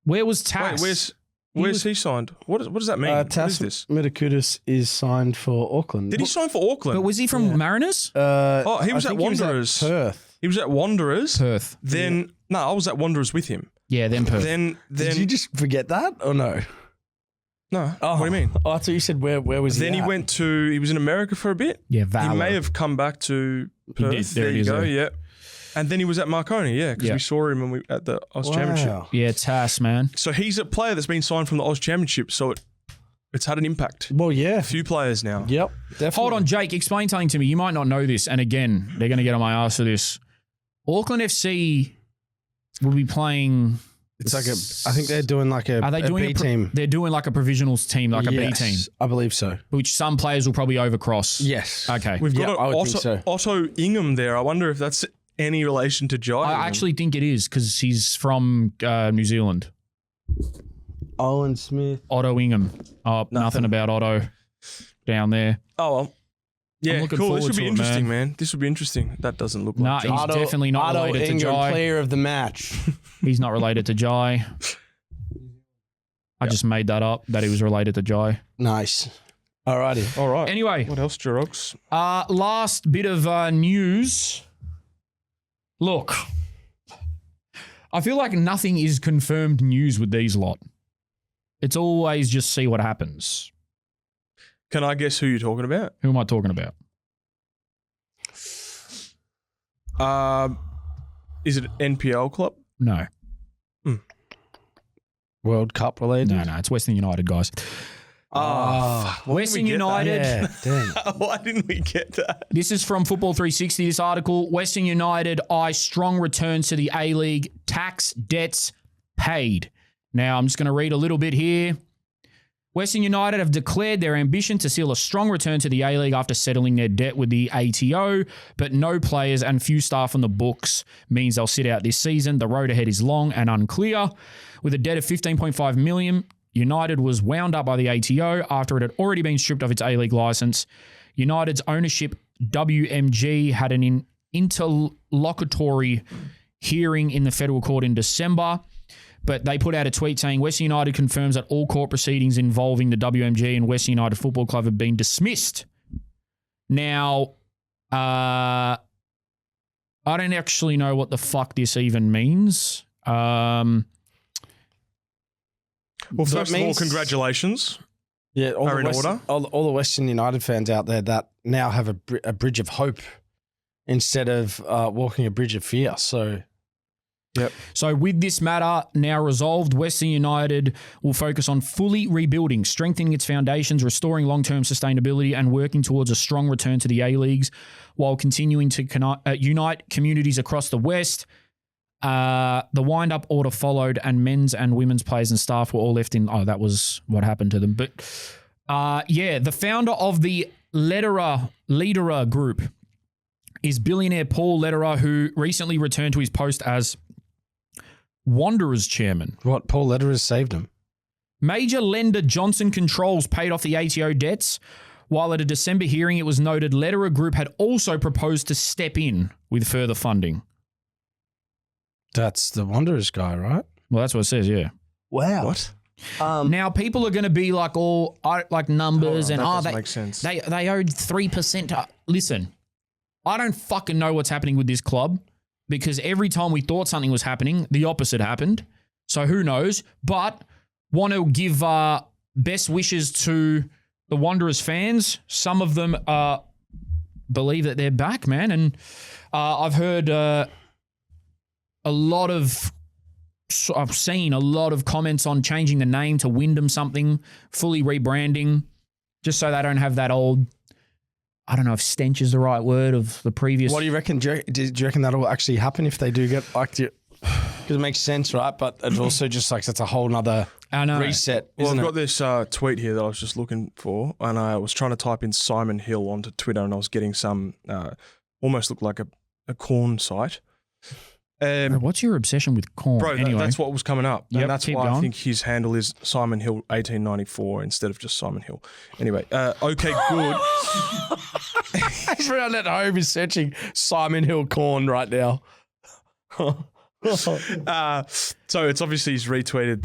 Where was Tass? Wait, where's he signed? What does that mean? What Tass is this? Murdakutis is signed for Auckland. Did he sign for Auckland? But was he from Mariners? He was at Wanderers. Perth. He was at Wanderers. Perth. Then no, I was at Wanderers with him. Yeah, then Perth. Then Did you just forget that or no? no. What do you mean? Oh, I thought you said where was he? Then he went to. He was in America for a bit. Yeah, He Valor. may have come back to Perth. did. There There it you is go. there. Yeah. And then he was at Marconi. Yeah, because Yeah. we saw him at the Oz Championship. Yeah, Tass, man. So he's a player that's been signed from the Oz Championship. So it's had an impact. Well, yeah. A few players now. Yep. Definitely. Hold on, Jake. Explain something to me. You might not know this. And again, they're going to get on my ass for this. Auckland FC will be playing. It's like I think they're doing like a Are they doing B team. They're doing like a provisionals team, like a B team, I believe so. which some players will probably overcross. Yes. Okay. We've got I would think so. Otto Ingham there. I wonder if that's any relation to Jai. I actually think it is because he's from New Zealand. Owen Smith. Otto Ingham. Oh, nothing about Otto down there. Oh, well. Yeah, looking cool. forward This would to be it, interesting, man. man. This would be interesting. That doesn't look Nah, like Jai. he's definitely not Otto related to Ingham, Jai. player of the match. He's not related to Jai. I just made that up that he was related to Jai. Nice. Alrighty. All right. Anyway, What else, Jerox? last bit of news. Look, I feel like nothing is confirmed news with these lot. It's always just see what happens. Can I guess who you're talking about? Who am I talking about? Is it NPL club? No. World Cup related. No, it's Western United, guys. Western United. Yeah. Dang. Why didn't we get that? This is from Football 360, this article. Western United eye strong returns to the A-League. Tax debts paid. Now, I'm just going to read a little bit here. Western United have declared their ambition to seal a strong return to the A-League after settling their debt with the ATO, but no players and few staff on the books means they'll sit out this season. The road ahead is long and unclear. With a debt of $15.5 million, United was wound up by the ATO after it had already been stripped of its A-League license. United's ownership, WMG, had an interlocutory hearing in the federal court in December. But they put out a tweet saying Western United confirms that all court proceedings involving the WMG and Western United Football Club have been dismissed. Now, I don't actually know what the fuck this even means. Well, So first it of all, means- congratulations. Yeah, all Are the in West, order? all the Western United fans out there that now have a bridge of hope instead of walking a bridge of fear. So, So with this matter now resolved, Western United will focus on fully rebuilding, strengthening its foundations, restoring long-term sustainability and working towards a strong return to the A-Leagues while continuing to unite communities across the West. The wind-up order followed and men's and women's players and staff were all left in... Oh, that was what happened to them. But the founder of the Lederer Group is billionaire Paul Lederer, who recently returned to his post as Wanderers chairman. what Paul Lederer has saved him. Major lender Johnson Controls paid off the ATO debts, while at a December hearing it was noted Lederer Group had also proposed to step in with further funding. That's the Wanderers guy, right? Well, that's what it says, yeah. Wow. What? Now, people are going to be like all like numbers that and doesn't they make sense. they owed 3%. Listen, I don't fucking know what's happening with this club because every time we thought something was happening, the opposite happened. So who knows? But want to give best wishes to the Wanderers fans. Some of them believe that they're back, man. And I've heard I've seen a lot of comments on changing the name to Wyndham something, fully rebranding, just so they don't have that old, I don't know if stench is the right word, of the previous. What do you reckon? Do you reckon that'll actually happen if they do get like because it makes sense, right? But it's also just like that's a whole nother I know. reset, Well, isn't I've it? got this tweet here that I was just looking for, and I was trying to type in Simon Hill onto Twitter, and I was getting some almost looked like a corn site. What's your obsession with corn? Bro, anyway, that's what was coming up. Yep, And that's keep why I going. think his handle is Simon Hill 1894 instead of just Simon Hill. Anyway, okay, good. Everyone at home is searching Simon Hill corn right now. So it's obviously he's retweeted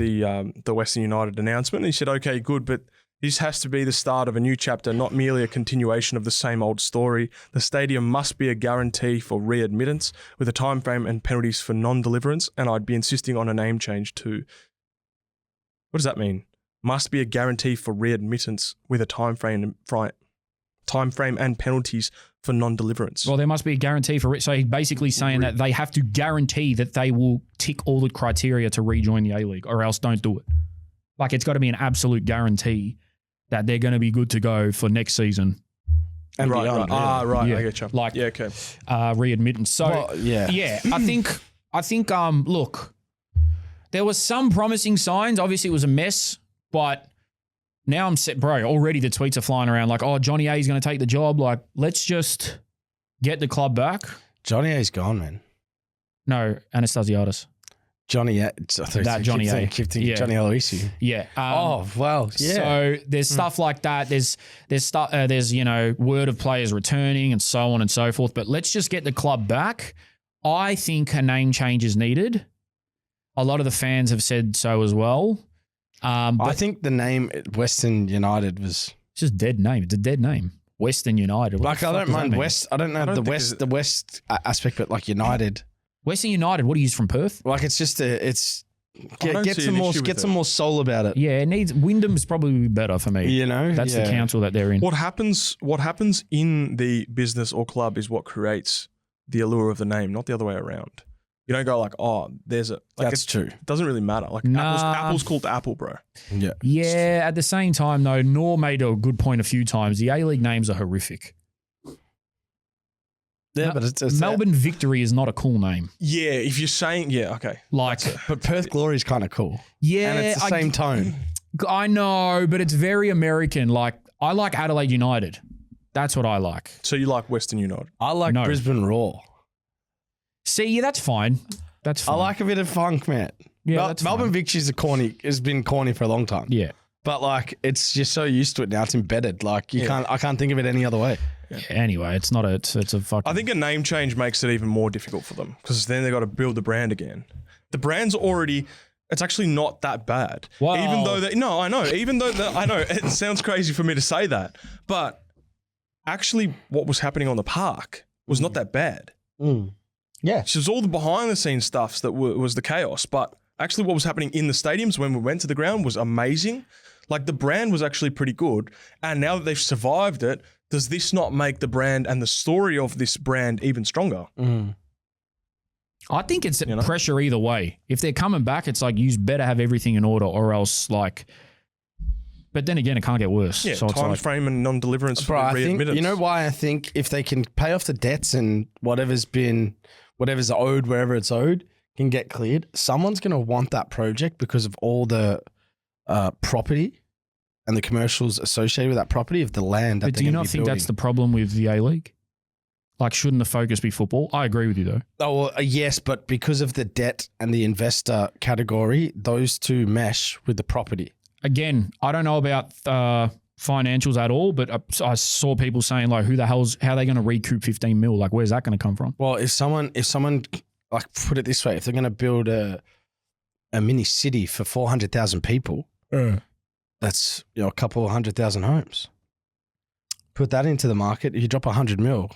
the Western United announcement. And he said, okay, good, but this has to be the start of a new chapter, not merely a continuation of the same old story. The stadium must be a guarantee for readmittance with a time frame and penalties for non-deliverance, and I'd be insisting on a name change too. What does that mean? Must be a guarantee for readmittance with a time frame and penalties for non-deliverance. well, there must be a guarantee for it. So he's basically saying that they have to guarantee that they will tick all the criteria to rejoin the A-League, or else don't do it. Like, it's got to be an absolute guarantee that they're going to be good to go for next season. And right, beyond, right. really. Right, Yeah. I get you. Like- yeah, okay. Readmittance. So Well, yeah. yeah, I think look, there was some promising signs. Obviously it was a mess, but now I'm set, bro. Already the tweets are flying around like, oh, Johnny A is going to take the job. Like, let's just get the club back. Johnny A's gone, man. No, Anastasiadis. Johnny A. That Johnny A. Yeah. Johnny Aloisi. Yeah. Oh, well, yeah. So there's stuff like that. There's stuff. There's word of players returning and so on and so forth. But let's just get the club back. I think a name change is needed. A lot of the fans have said so as well. But I think the name Western United was it's just a dead name. It's a dead name. Western United. What like the I fuck don't does that mind mean? West. I don't know I don't the think West aspect, but like United, Western United. What do you use from Perth? like it's just don't get see some an more issue with get it. some more soul about it. Yeah, it needs Wyndham's probably better for me. You know, That's the Yeah. council that they're in. What happens in the business or club is what creates the allure of the name, not the other way around. You don't go like, oh, there's a... Like That's true. It doesn't really matter. Like Nah. Apple's called Apple, bro. Yeah. Yeah, at the same time though, Nor made a good point a few times. The A-League names are horrific. Yeah, but it's Melbourne Victory is not a cool name. Yeah, if you're saying... Yeah, okay. Like, but Perth Glory is kind of cool, yeah, and it's the same tone. I know, but it's very American. Like, I like Adelaide United. That's what I like. So you like Western United? I like No. Brisbane Roar. See, yeah, that's fine. That's I fine. like a bit of funk, man. Yeah, that's Melbourne fine. Victory's has been corny for a long time. Yeah. But like, it's you're so used to it now. It's embedded. Like I can't think of it any other way. Anyway, it's not a. It's a fucking. I think a name change makes it even more difficult for them because then they got to build the brand again. The brand's already... It's actually not that bad. Wow. Even though they... No, I know. Even though... I know. It sounds crazy for me to say that. But actually what was happening on the park was not that bad. Yeah. So it was all the behind the scenes stuff that was the chaos. But actually what was happening in the stadiums when we went to the ground was amazing. Like the brand was actually pretty good. And now that they've survived it, does this not make the brand and the story of this brand even stronger? I think it's pressure either way. If they're coming back, it's like you better have everything in order or else like... But then again, it can't get worse. Yeah, so time frame and non-deliverance for readmittance. You know why I think if they can pay off the debts and whatever's owed, wherever it's owed, can get cleared, someone's going to want that project because of all the property and the commercials associated with that property of the land that But do you not think that's the problem with the A-League? Like, shouldn't the focus be football? I agree with you, though. Oh, well, yes, but because of the debt and the investor category, those two mesh with the property. Again, I don't know about financials at all, but I saw people saying, like, how are they going to recoup 15 mil? Like, where's that going to come from? Well, if someone, like, put it this way, if they're going to build a mini city for 400,000 people, that's a couple of 100,000 homes. Put that into the market. If you drop 100 mil,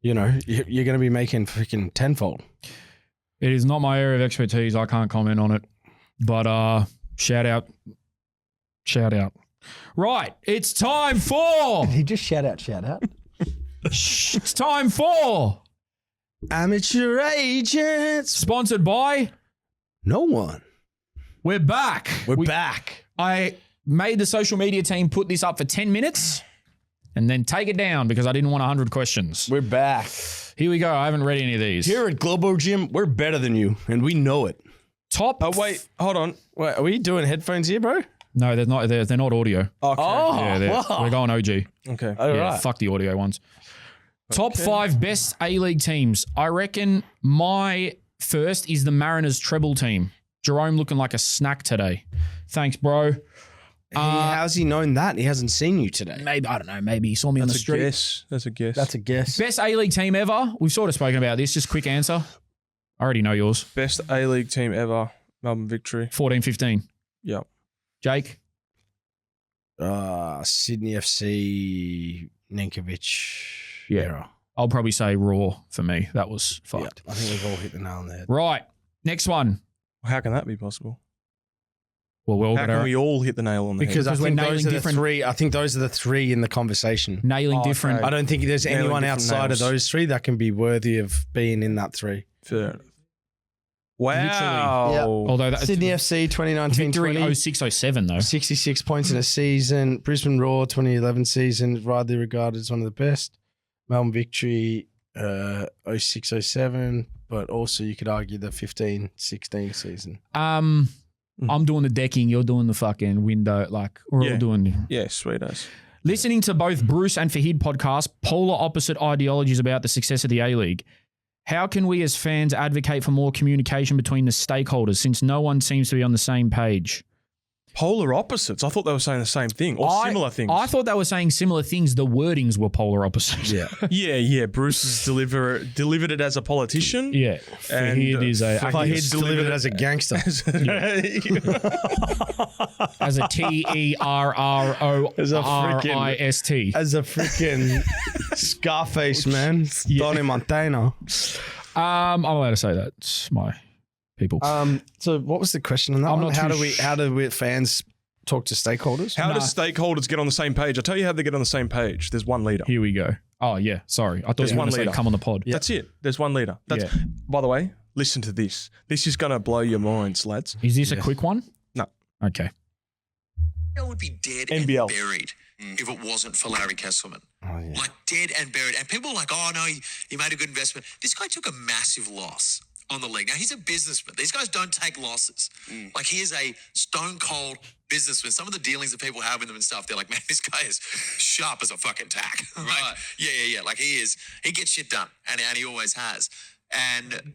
you're going to be making freaking tenfold. It is not my area of expertise. I can't comment on it. But shout out. Right, it's time for... Did he just shout out? It's time for... Amateur Agents. Sponsored by... No one. We're back. We're back. I made the social media team put this up for 10 minutes and then take it down because I didn't want 100 questions. We're back. Here we go. I haven't read any of these. Here at Globo Gym, we're better than you, and we know it. Top... Oh, wait. Hold on. Wait, are we doing headphones here, bro? No, they're not. They're not audio. Okay. Oh, Yeah, wow. we're going OG. Okay. All Yeah, right. fuck the audio ones. Top 5 best A-League teams. I reckon my first is the Mariners treble team. Jerome looking like a snack today. Thanks, bro. How's he known that? He hasn't seen you today. Maybe, I don't know, maybe he saw me on the street. That's a guess. That's a guess. Best A-League team ever. We've sort of spoken about this. Just quick answer. I already know yours. Best A-League team ever. Melbourne Victory. 14-15. Yep. Jake? Sydney FC, Ninkovic. Yeah. I'll probably say Roar for me. That was fucked. I think we've all hit the nail on the head. Right. Next one. How can that be possible? Well, we're all How can we all hit the nail on the Because head? I we're think nailing those are the different- three. I think those are the three in the conversation. nailing Oh, different. okay. I don't think there's Nailing anyone different outside nails. of those three that can be worthy of being in that three. Fair. Wow. Yeah. Although that's Sydney FC 2019-20. Victory 06-07 though. 66 points in a season. Brisbane Roar 2011 season, widely regarded as one of the best. Melbourne Victory 06-07, but also you could argue the 15-16 season. I'm doing the decking. You're doing the fucking window. Like we're all doing. Yeah, sweet as. Listening to both Bruce and Fahid podcasts, polar opposite ideologies about the success of the A-League. How can we as fans advocate for more communication between the stakeholders since no one seems to be on the same page? Polar opposites. I thought they were saying the same thing or similar things. I thought they were saying similar things. The wordings were polar opposite. Yeah. Yeah. Bruce has delivered it as a politician. Yeah. And Fahid is a Fahid's delivered it as a gangster. as a TERRORIST. As a freaking Scarface, man. Donnie Montana. I'm allowed to say that. It's my people. So what was the question on that I'm one? not How too do we fans talk to stakeholders? How do stakeholders get on the same page? I'll tell you how they get on the same page. There's one leader. Here we go. Oh, yeah. Sorry. I thought There's you were one going to say leader. come on the pod. That's it. There's one leader. That's. By the way, listen to this. This is going to blow your minds, lads. Is this a quick one? No. Okay. NBL would be dead NBL. and buried if it wasn't for Larry Kesselman. Oh, yeah. Like dead and buried. And people are like, oh no, he made a good investment. This guy took a massive loss on the league. Now he's a businessman. These guys don't take losses. Like he is a stone cold businessman. Some of the dealings that people have with him and stuff, they're like, man, this guy is sharp as a fucking tack. Right? Yeah. Like he gets shit done. And he always has. And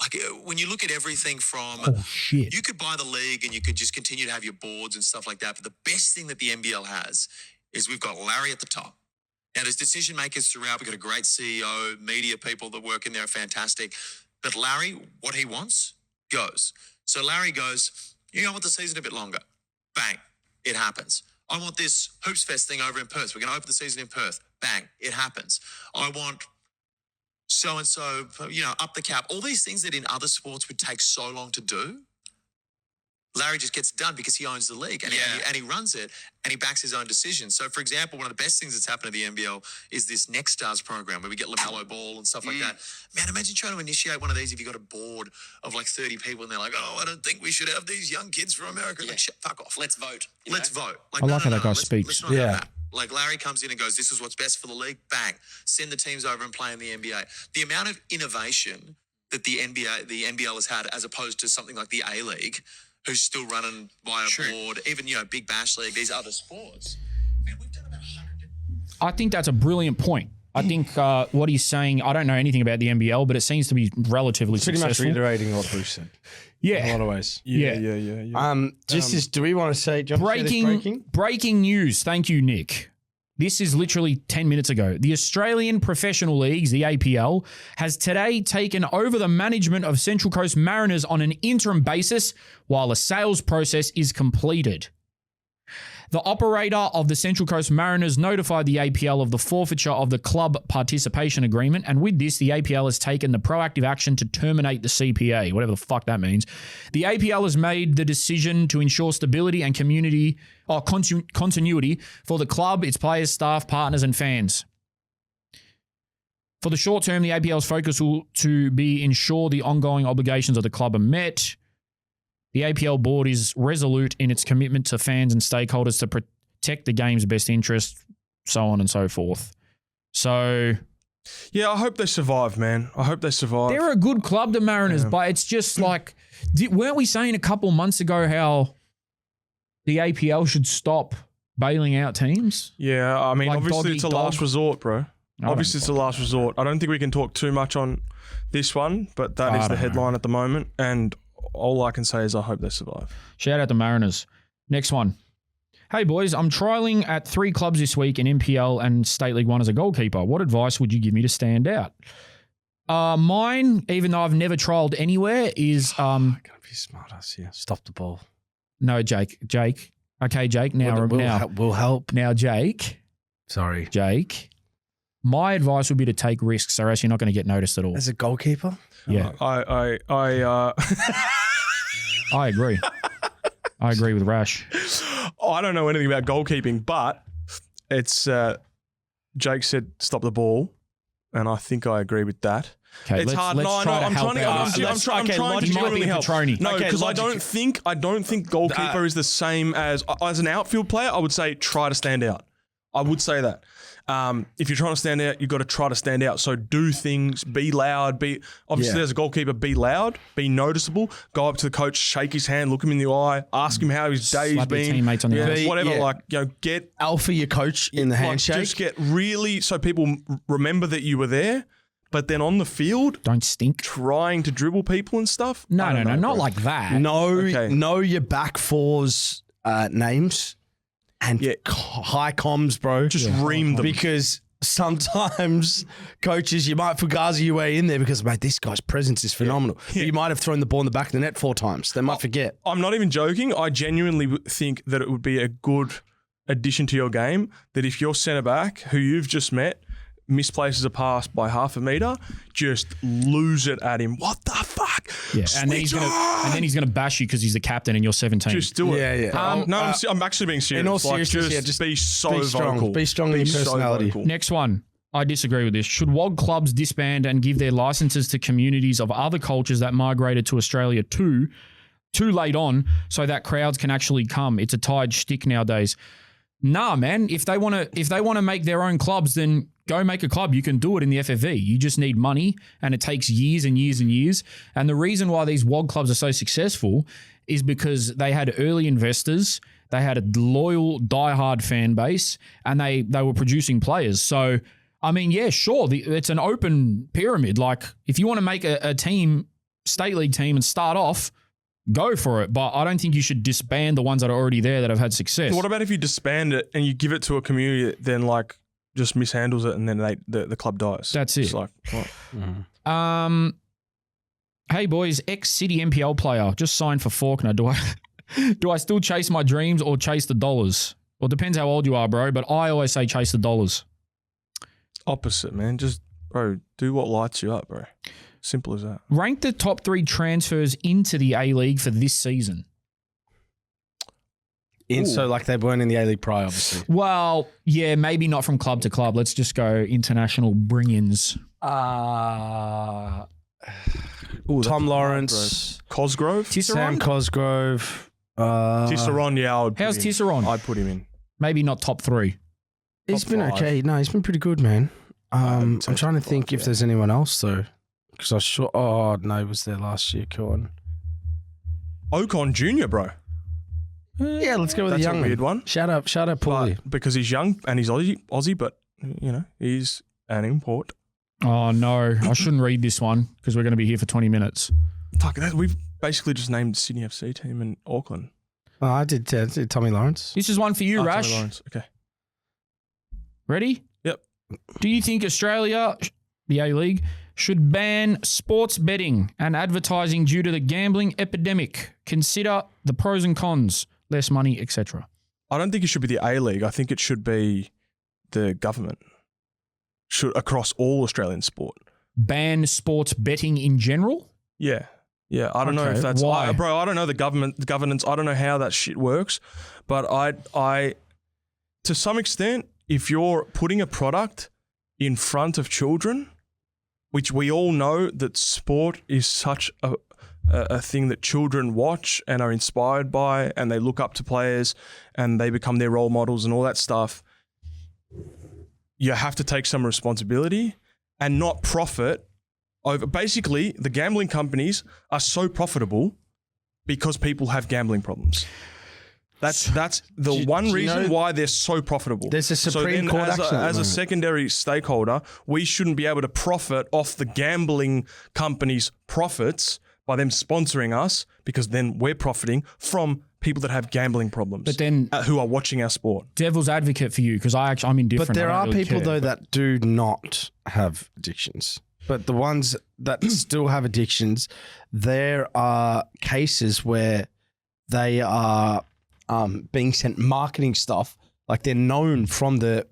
like when you look at everything from you could buy the league and you could just continue to have your boards and stuff like that. But the best thing that the NBL has is we've got Larry at the top. Now there's decision makers throughout. We've got a great CEO, media people that work in there are fantastic. But Larry, what he wants goes. So Larry goes, I want the season a bit longer. Bang, it happens. I want this Hoops Fest thing over in Perth. We're going to open the season in Perth. Bang, it happens. I want so-and-so, up the cap. All these things that in other sports would take so long to do, Larry just gets it done because he owns the league and he runs it and he backs his own decisions. So, for example, one of the best things that's happened to the NBL is this Next Stars program where we get LaMelo Ball and stuff like that. Man, imagine trying to initiate one of these if you got a board of like 30 people and they're like, oh, I don't think we should have these young kids from America. Yeah. Like, shut, fuck off. Let's vote. Let's vote. Like, I like how that guy speaks. Let's not have that. Like Larry comes in and goes, this is what's best for the league. Bang. Send the teams over and play in the NBA. The amount of innovation that the NBL has had as opposed to something like the A-League, who's still running via board, even, Big Bash League, these other sports. Man, we've done about 100. I think that's a brilliant point. I think what he's saying, I don't know anything about the NBL, but it seems to be relatively Pretty much successful. reiterating what Bruce said. In a Yeah. lot of ways. Yeah. Do we want to say, do you want to say this Breaking news. Thank you, Nick. This is literally 10 minutes ago. The Australian Professional Leagues, the APL, has today taken over the management of Central Coast Mariners on an interim basis while a sales process is completed. The operator of the Central Coast Mariners notified the APL of the forfeiture of the club participation agreement, and with this, the APL has taken the proactive action to terminate the CPA, whatever the fuck that means. The APL has made the decision to ensure stability and continuity for the club, its players, staff, partners, and fans. For the short term, the APL's focus will to be ensure the ongoing obligations of the club are met. The APL board is resolute in its commitment to fans and stakeholders to protect the game's best interest, so on and so forth. So, Yeah, I hope they survive, man. I hope they survive. they're a good club, the Mariners, but it's just like, weren't we saying a couple months ago how the APL should stop bailing out teams? Yeah, I mean, Like obviously dog it's a eat last dog? resort, bro. I Obviously it's a last resort. I don't think we can talk too much on this one, but that I is the don't headline at the moment. And all I can say is I hope they survive. Shout out to Mariners. Next one. Hey, boys, I'm trialling at 3 clubs this week in NPL and State League 1 as a goalkeeper. What advice would you give me to stand out? Mine, even though I've never trialed anywhere, is Gotta be smart ass here. Stop the ball. no, Jake. Okay, Jake. We'll help. Now, Jake. Sorry. Jake. My advice would be to take risks, or else you're not going to get noticed at all. As a goalkeeper? Yeah, I I agree. I agree with Rash. I don't know anything about goalkeeping, but it's Jake said stop the ball, and I think I agree with that. Okay, It's hard. No, I know. I'm trying to genuinely help. No, because I don't think goalkeeper is the same as an outfield player. I would say try to stand out. I would say that. If you're trying to stand out, you've got to try to stand out. So do things, be loud, as a goalkeeper, be loud, be noticeable, go up to the coach, shake his hand, look him in the eye, ask him how his day's Slap your been. teammates on the ass. Whatever, get Alpha your coach in the handshake. Just get really, so people remember that you were there, but then on the field, Don't stink. trying to dribble people and stuff. No, I don't know, not bro. like that. Know your back fours names and high comms, bro. Just ream them. Because sometimes coaches, you might fugazi your way in there because, mate, this guy's presence is phenomenal. But you might have thrown the ball in the back of the net 4 times. They might forget. I'm not even joking. I genuinely think that it would be a good addition to your game that if your centre back, who you've just met, misplaces a pass by half a metre, just lose it at him. What the fuck? Yeah, and then he's gonna bash you because he's the captain and you're 17. Just do it. Yeah. I'm actually being serious. In all Like, seriousness, just be so be strong. vocal. Be strong in your personality. vocal. Next one. I disagree with this. Should WOG clubs disband and give their licenses to communities of other cultures that migrated to Australia too late on so that crowds can actually come? It's a tired shtick nowadays. Nah, man. If they want to make their own clubs, then go make a club. You can do it in the FFV. You just need money, and it takes years and years and years. And the reason why these WOG clubs are so successful is because they had early investors, they had a loyal, diehard fan base, and they were producing players. So, I mean, yeah, sure, it's an open pyramid. Like, if you want to make a team, state league team, and start off, go for it. But I don't think you should disband the ones that are already there that have had success. What about if you disband it and you give it to a community that then just mishandles it and then the club dies? That's it. It's like, what? Hey boys, ex-City NPL player just signed for Faulkner. Do I still chase my dreams or chase the dollars? Well, it depends how old you are, bro. But I always say chase the dollars. Opposite, man. Just Bro, do what lights you up, bro. Simple as that. Rank the top 3 transfers into the A-League for this season. So like they weren't in the A-League prior, obviously. Well, yeah, maybe not from club to club. Let's just go international bring-ins. Tom Tom Lawrence, Cosgrove? Sam Cosgrove. Tisserand, yeah, I would put How's him. Tisserand? I'd put him in. Maybe not top 3. He's Top been 5. okay. No, he's been pretty good, man. I'm say trying to top think 5, if there's anyone else though, because I saw. Oh no, he was there last year. Con. Ocon Jr., bro. Yeah, let's go with That's the a young weird one. Shout out, Paulie. But because he's young and he's Aussie, but, you know, he's an import. Oh, no. I shouldn't read this one because we're going to be here for 20 minutes. Fuck, we've basically just named the Sydney FC team in Auckland. Oh, I did Tommy Lawrence. This is one for you, Tommy Rash. Lawrence. Okay. Ready? Yep. Do you think Australia, the A-League, should ban sports betting and advertising due to the gambling epidemic? Consider the pros and cons, less money, etc. I don't think it should be the A-League. I think it should be the government. Should across all Australian sport. Ban sports betting in general? Yeah. Yeah. I don't know Okay, if that's why? bro, I don't know the governance. I don't know how that shit works. But I to some extent, if you're putting a product in front of children, which we all know that sport is such a thing that children watch and are inspired by, and they look up to players and they become their role models and all that stuff, you have to take some responsibility and not profit over. Basically, the gambling companies are so profitable because people have gambling problems. That's the one reason why they're so profitable. There's a Supreme Court action at the as a moment. secondary stakeholder, we shouldn't be able to profit off the gambling companies' profits by them sponsoring us, because then we're profiting from people that have gambling problems. But then who are watching our sport. devil's advocate for you, because I'm indifferent. But there I are don't really people care. though that do not have addictions. But the ones that still have addictions, there are cases where they are being sent marketing stuff, like they're known from the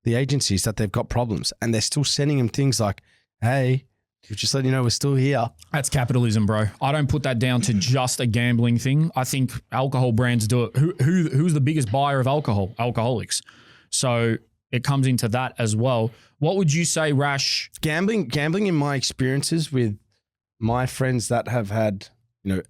agencies that they've got problems, and they're still sending them things like, "Hey, we're just letting you know we're still here." That's capitalism, bro. I don't put that down to just a gambling thing. I think alcohol brands do it. Who's the biggest buyer of alcohol? Alcoholics. So it comes into that as well. What would you say, Rash? Gambling in my experiences with my friends that have had,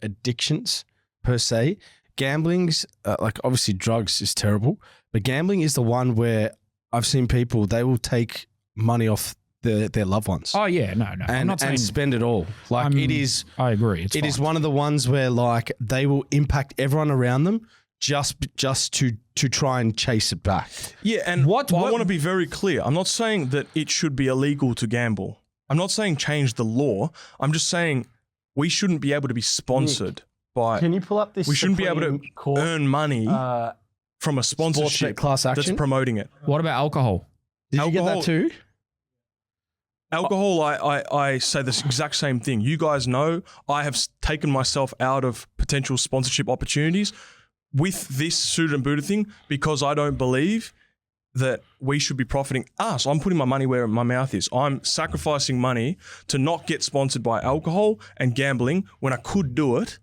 addictions per se, gambling's like obviously drugs is terrible, but gambling is the one where I've seen people, they will take money off their loved ones. Oh yeah, no. I'm not saying and spend it all. Like it is. I agree. It is one of the ones where like they will impact everyone around them just to try and chase it back. Yeah, and I want to be very clear. I'm not saying that it should be illegal to gamble. I'm not saying change the law. I'm just saying we shouldn't be able to be sponsored by. Can you pull up this? We shouldn't be able to earn money from a sponsorship class action that's promoting it. What about alcohol? Did you get that too? Alcohol, I say this exact same thing. You guys know I have taken myself out of potential sponsorship opportunities with this suited and booted thing because I don't believe that we should be profiting us. I'm putting my money where my mouth is. I'm sacrificing money to not get sponsored by alcohol and gambling when I could do it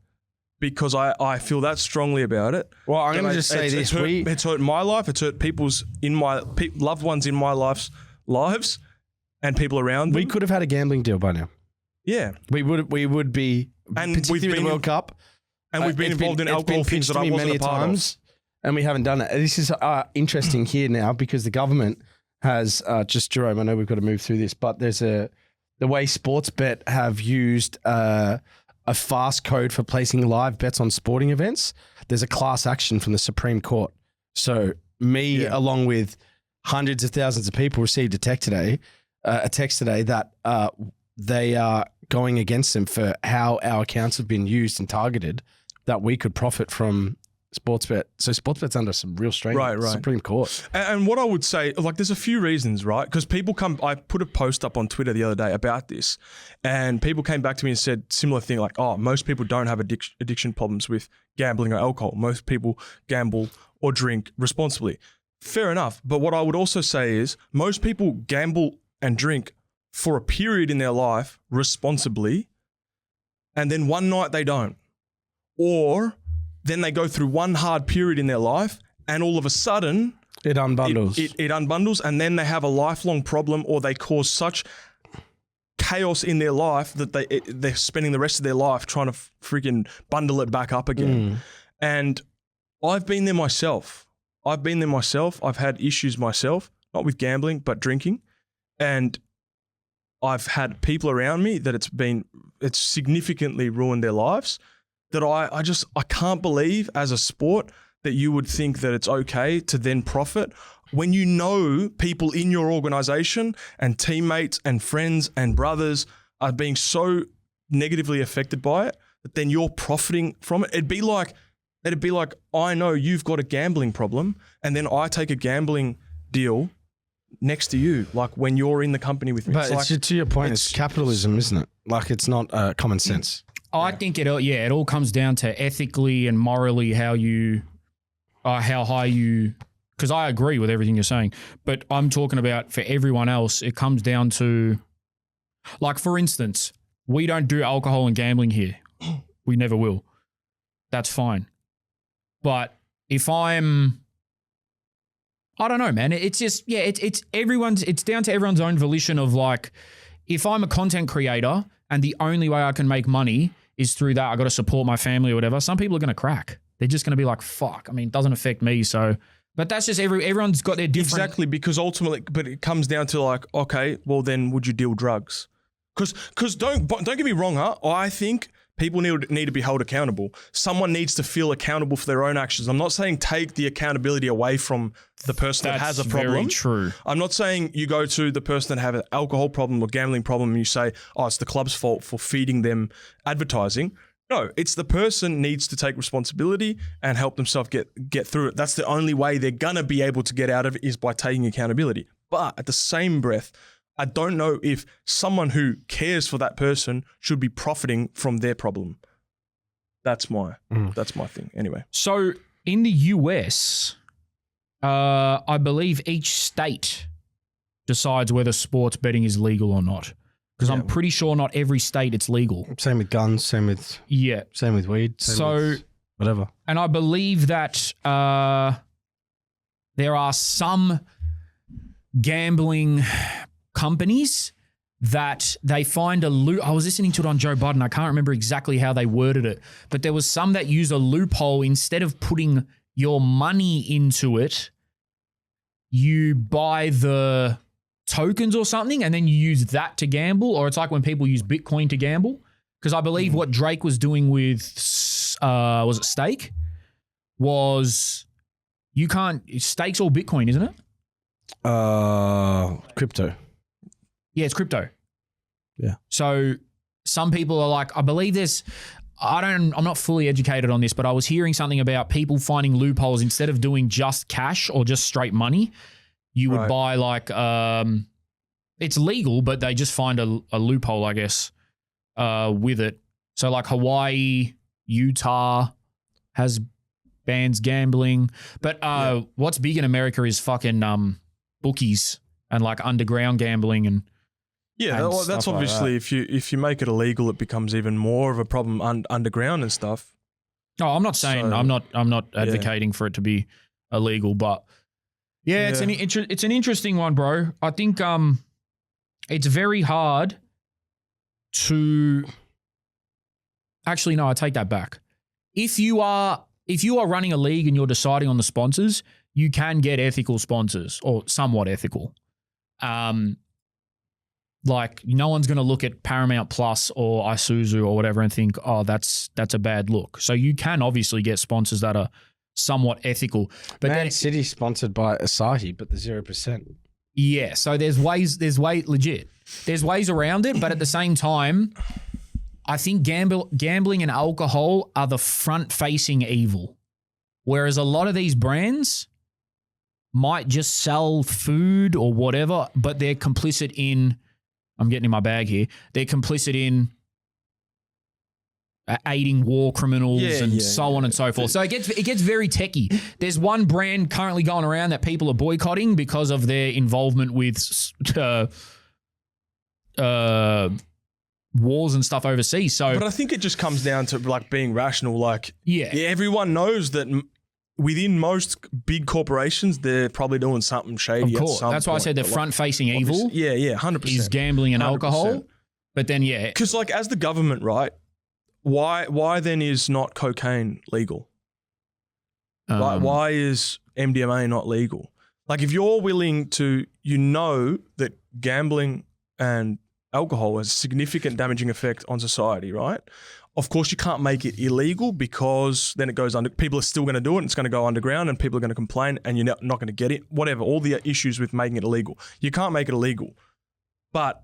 because I feel that strongly about it. Well, I'm going to just say this. It's hurt my life. It's hurt people's loved ones in my life's lives and people around them. We could have had a gambling deal by now. Yeah. We would be, and particularly with the World Cup. And we've been involved in alcohol things that I wasn't a part of. And we haven't done it. This is interesting here now because the government has, just Jerome, I know we've got to move through this, but there's the way Sportsbet have used a fast code for placing live bets on sporting events. There's a class action from the Supreme Court. So along with hundreds of thousands of people received a text today that they are going against them for how our accounts have been used and targeted, that we could profit from Sportsbet. So Sportsbet's under some real strain. Right. Supreme Court. And what I would say, like, there's a few reasons, right? Because I put a post up on Twitter the other day about this, and people came back to me and said similar thing, like, oh, most people don't have addiction problems with gambling or alcohol. Most people gamble or drink responsibly. Fair enough. But what I would also say is most people gamble and drink for a period in their life responsibly, and then one night they don't. Or then they go through one hard period in their life and all of a sudden It unbundles. it unbundles, and then they have a lifelong problem, or they cause such chaos in their life that they're spending the rest of their life trying to freaking bundle it back up again. And I've been there myself. I've had issues myself, not with gambling, but drinking. And I've had people around me that it's significantly ruined their lives, that I can't believe as a sport that you would think that it's okay to then profit when you know people in your organization and teammates and friends and brothers are being so negatively affected by it that then you're profiting from it. It'd be like, I know you've got a gambling problem and then I take a gambling deal next to you, like when you're in the company with me. But to your point, it's capitalism, isn't it? Like, it's not common sense. I think it all comes down to ethically and morally how high you, because I agree with everything you're saying, but I'm talking about for everyone else, it comes down to, like, for instance, we don't do alcohol and gambling here. We never will. That's fine. But if I don't know, man. It's just, it's down to everyone's own volition of, like, if I'm a content creator and the only way I can make money is through that, I got to support my family or whatever, some people are going to crack. They're just going to be like, fuck. I mean, it doesn't affect me. So, but that's just everyone's got their different. Exactly, because ultimately, but it comes down to, like, okay, well then would you deal drugs? Because don't get me wrong, I think people need to be held accountable. Someone needs to feel accountable for their own actions. I'm not saying take the accountability away from the person that has a problem. Very true. I'm not saying you go to the person that have an alcohol problem or gambling problem and you say, oh, it's the club's fault for feeding them advertising. No, it's the person needs to take responsibility and help themselves get through it. That's the only way they're going to be able to get out of it, is by taking accountability. But at the same breath, I don't know if someone who cares for that person should be profiting from their problem. That's my thing. Anyway. So in the US, I believe each state decides whether sports betting is legal or not. Because I'm pretty sure not every state it's legal. Same with guns, same with weed, same with whatever. And I believe that there are some gambling companies that they find a loop. I was listening to it on Joe Budden. I can't remember exactly how they worded it, but there was some that use a loophole. Instead of putting your money into it, you buy the tokens or something and then you use that to gamble. Or it's like when people use Bitcoin to gamble. Because I believe what Drake was doing with, was it stake? Was you can't, stake's all Bitcoin, isn't it? Crypto. Yeah, it's crypto. Yeah. So some people are like, I believe there's, I'm not fully educated on this, but I was hearing something about people finding loopholes. Instead of doing just cash or just straight money, you would buy like, it's legal, but they just find a loophole, I guess, with it. So like Hawaii, Utah has bans gambling, but what's big in America is fucking bookies and like underground gambling and that's obviously like that. if you make it illegal, it becomes even more of a problem underground and stuff. No, I'm not saying I'm not advocating for it to be illegal, but it's an interesting one, bro. I think it's very hard to actually no, I take that back. If you are running a league and you're deciding on the sponsors, you can get ethical sponsors or somewhat ethical. Like no one's going to look at Paramount Plus or Isuzu or whatever and think, oh, that's a bad look. So you can obviously get sponsors that are somewhat ethical. But Man City sponsored by Asahi, but the 0%. Yeah, so there's ways around it, but at the same time, I think gambling and alcohol are the front-facing evil, whereas a lot of these brands might just sell food or whatever, but they're complicit in, I'm getting in my bag here, they're complicit in aiding war criminals and so on and so forth. So it gets very techie. There's one brand currently going around that people are boycotting because of their involvement with wars and stuff overseas. So, But I think it just comes down to like being rational. Like, yeah. everyone knows that within most big corporations, they're probably doing something shady. Of course. At some That's why I point. said the But, like, front-facing evil Yeah, 100%. is gambling and 100%. alcohol. But then, yeah. Because like as the government, right? Why then is not cocaine legal? Like why is MDMA not legal? Like if you're willing to, that gambling and alcohol has a significant damaging effect on society, right? Of course, you can't make it illegal because then it goes under. People are still going to do it. And it's going to go underground, and people are going to complain, and you're not going to get it. Whatever, all the issues with making it illegal, you can't make it illegal. But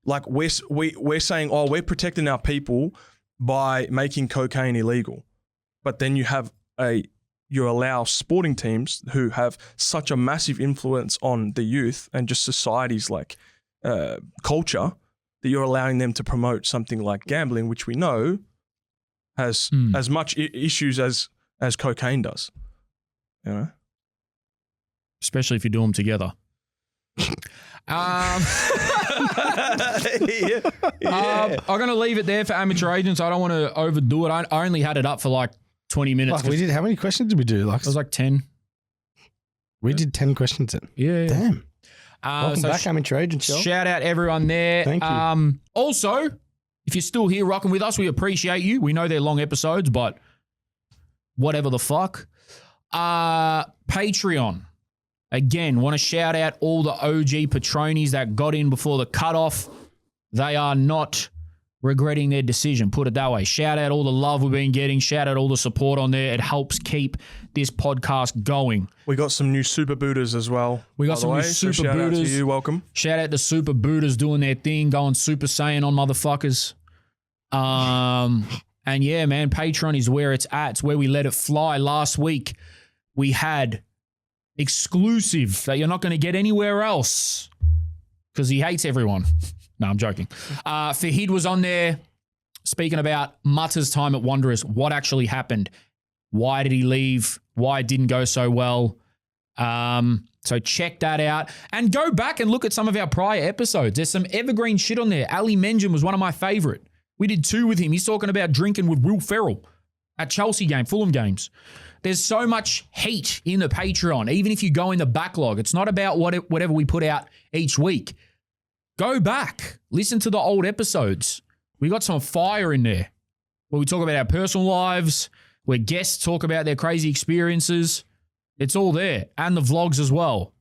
like we're saying, oh, we're protecting our people by making cocaine illegal, but then you allow sporting teams who have such a massive influence on the youth and just society's like culture, that you're allowing them to promote something like gambling, which we know has as much issues as cocaine does. You know, Especially if you do them together. I'm going to leave it there for amateur agents. I don't want to overdo it. I only had it up for like 20 minutes. Like we did. How many questions did we do? Like It was like 10. we did 10 questions in. Yeah. Damn. Welcome So back, amateur agents. y'all. shout out everyone there. Thank you. Also, if you're still here rocking with us, we appreciate you. We know they're long episodes, but whatever the fuck. Patreon. Again, want to shout out all the OG patronies that got in before the cutoff. They are not regretting their decision, put it that way. Shout out all the love we've been getting. Shout out all the support on there. It helps keep this podcast going. we got some new super booters as well. We got by the some new way, so super shout out to booters. you. Welcome. Shout out to Super Buddhas doing their thing, going Super Saiyan on motherfuckers. And yeah, man, Patreon is where it's at. It's where we let it fly. Last week, we had exclusive that you're not going to get anywhere else because he hates everyone. No, I'm joking. Fahid was on there speaking about Mutter's time at Wanderers, what actually happened, why did he leave, why it didn't go so well. So check that out and go back and look at some of our prior episodes. There's some evergreen shit on there. Ali Menjin was one of my favorite. We did 2 with him. He's talking about drinking with Will Ferrell at Chelsea game, Fulham games. There's so much heat in the Patreon, even if you go in the backlog. It's not about whatever we put out each week. Go back. Listen to the old episodes. We got some fire in there where we talk about our personal lives, where guests talk about their crazy experiences. It's all there. And the vlogs as well.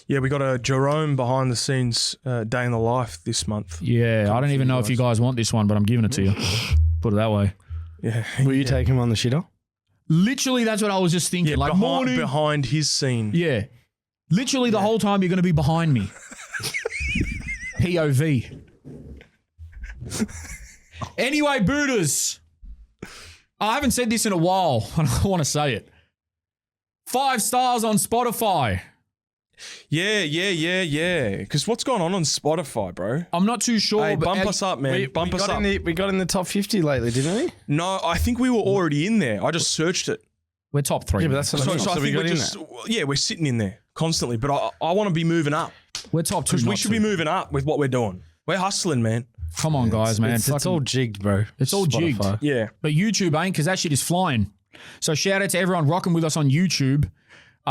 Yeah, we got a Jerome behind the scenes day in the life this month. Yeah, I don't even know if you guys want this one, but I'm giving it to you. Put it that way. Yeah. Will you take him on the shitter? Literally, that's what I was just thinking. Yeah, like morning. behind his scene. Yeah. Literally the whole time you're going to be behind me. POV. Anyway, Buddhas. I haven't said this in a while, and I want to say it. 5 stars on Spotify. Yeah. Because what's going on Spotify, bro? I'm not too sure. Hey, but bump us up, man. Bump us up. We got in the top 50 lately, didn't we? No, I think we were already in there. I just searched it. We're top 3. Yeah, but that's what I mean. So I we think got we're in just, there. we're sitting in there constantly. But I want to be moving up. We're top 2. Because we should be moving up with what we're doing. We're hustling, man. Come on, guys, man. It's all jigged, bro. It's all jigged. Spotify. Yeah. But YouTube ain't, because that shit is flying. So shout out to everyone rocking with us on YouTube.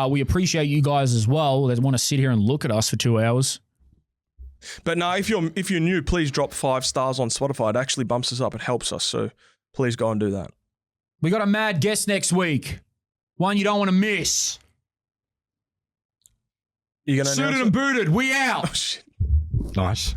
We appreciate you guys as well that want to sit here and look at us for 2 hours. But no, if you're new, please drop 5 stars on Spotify. It actually bumps us up. It helps us. So please go and do that. We got a mad guest next week. One you don't want to miss. You gonna Suited announce and it? booted. We out. Oh, shit. Nice.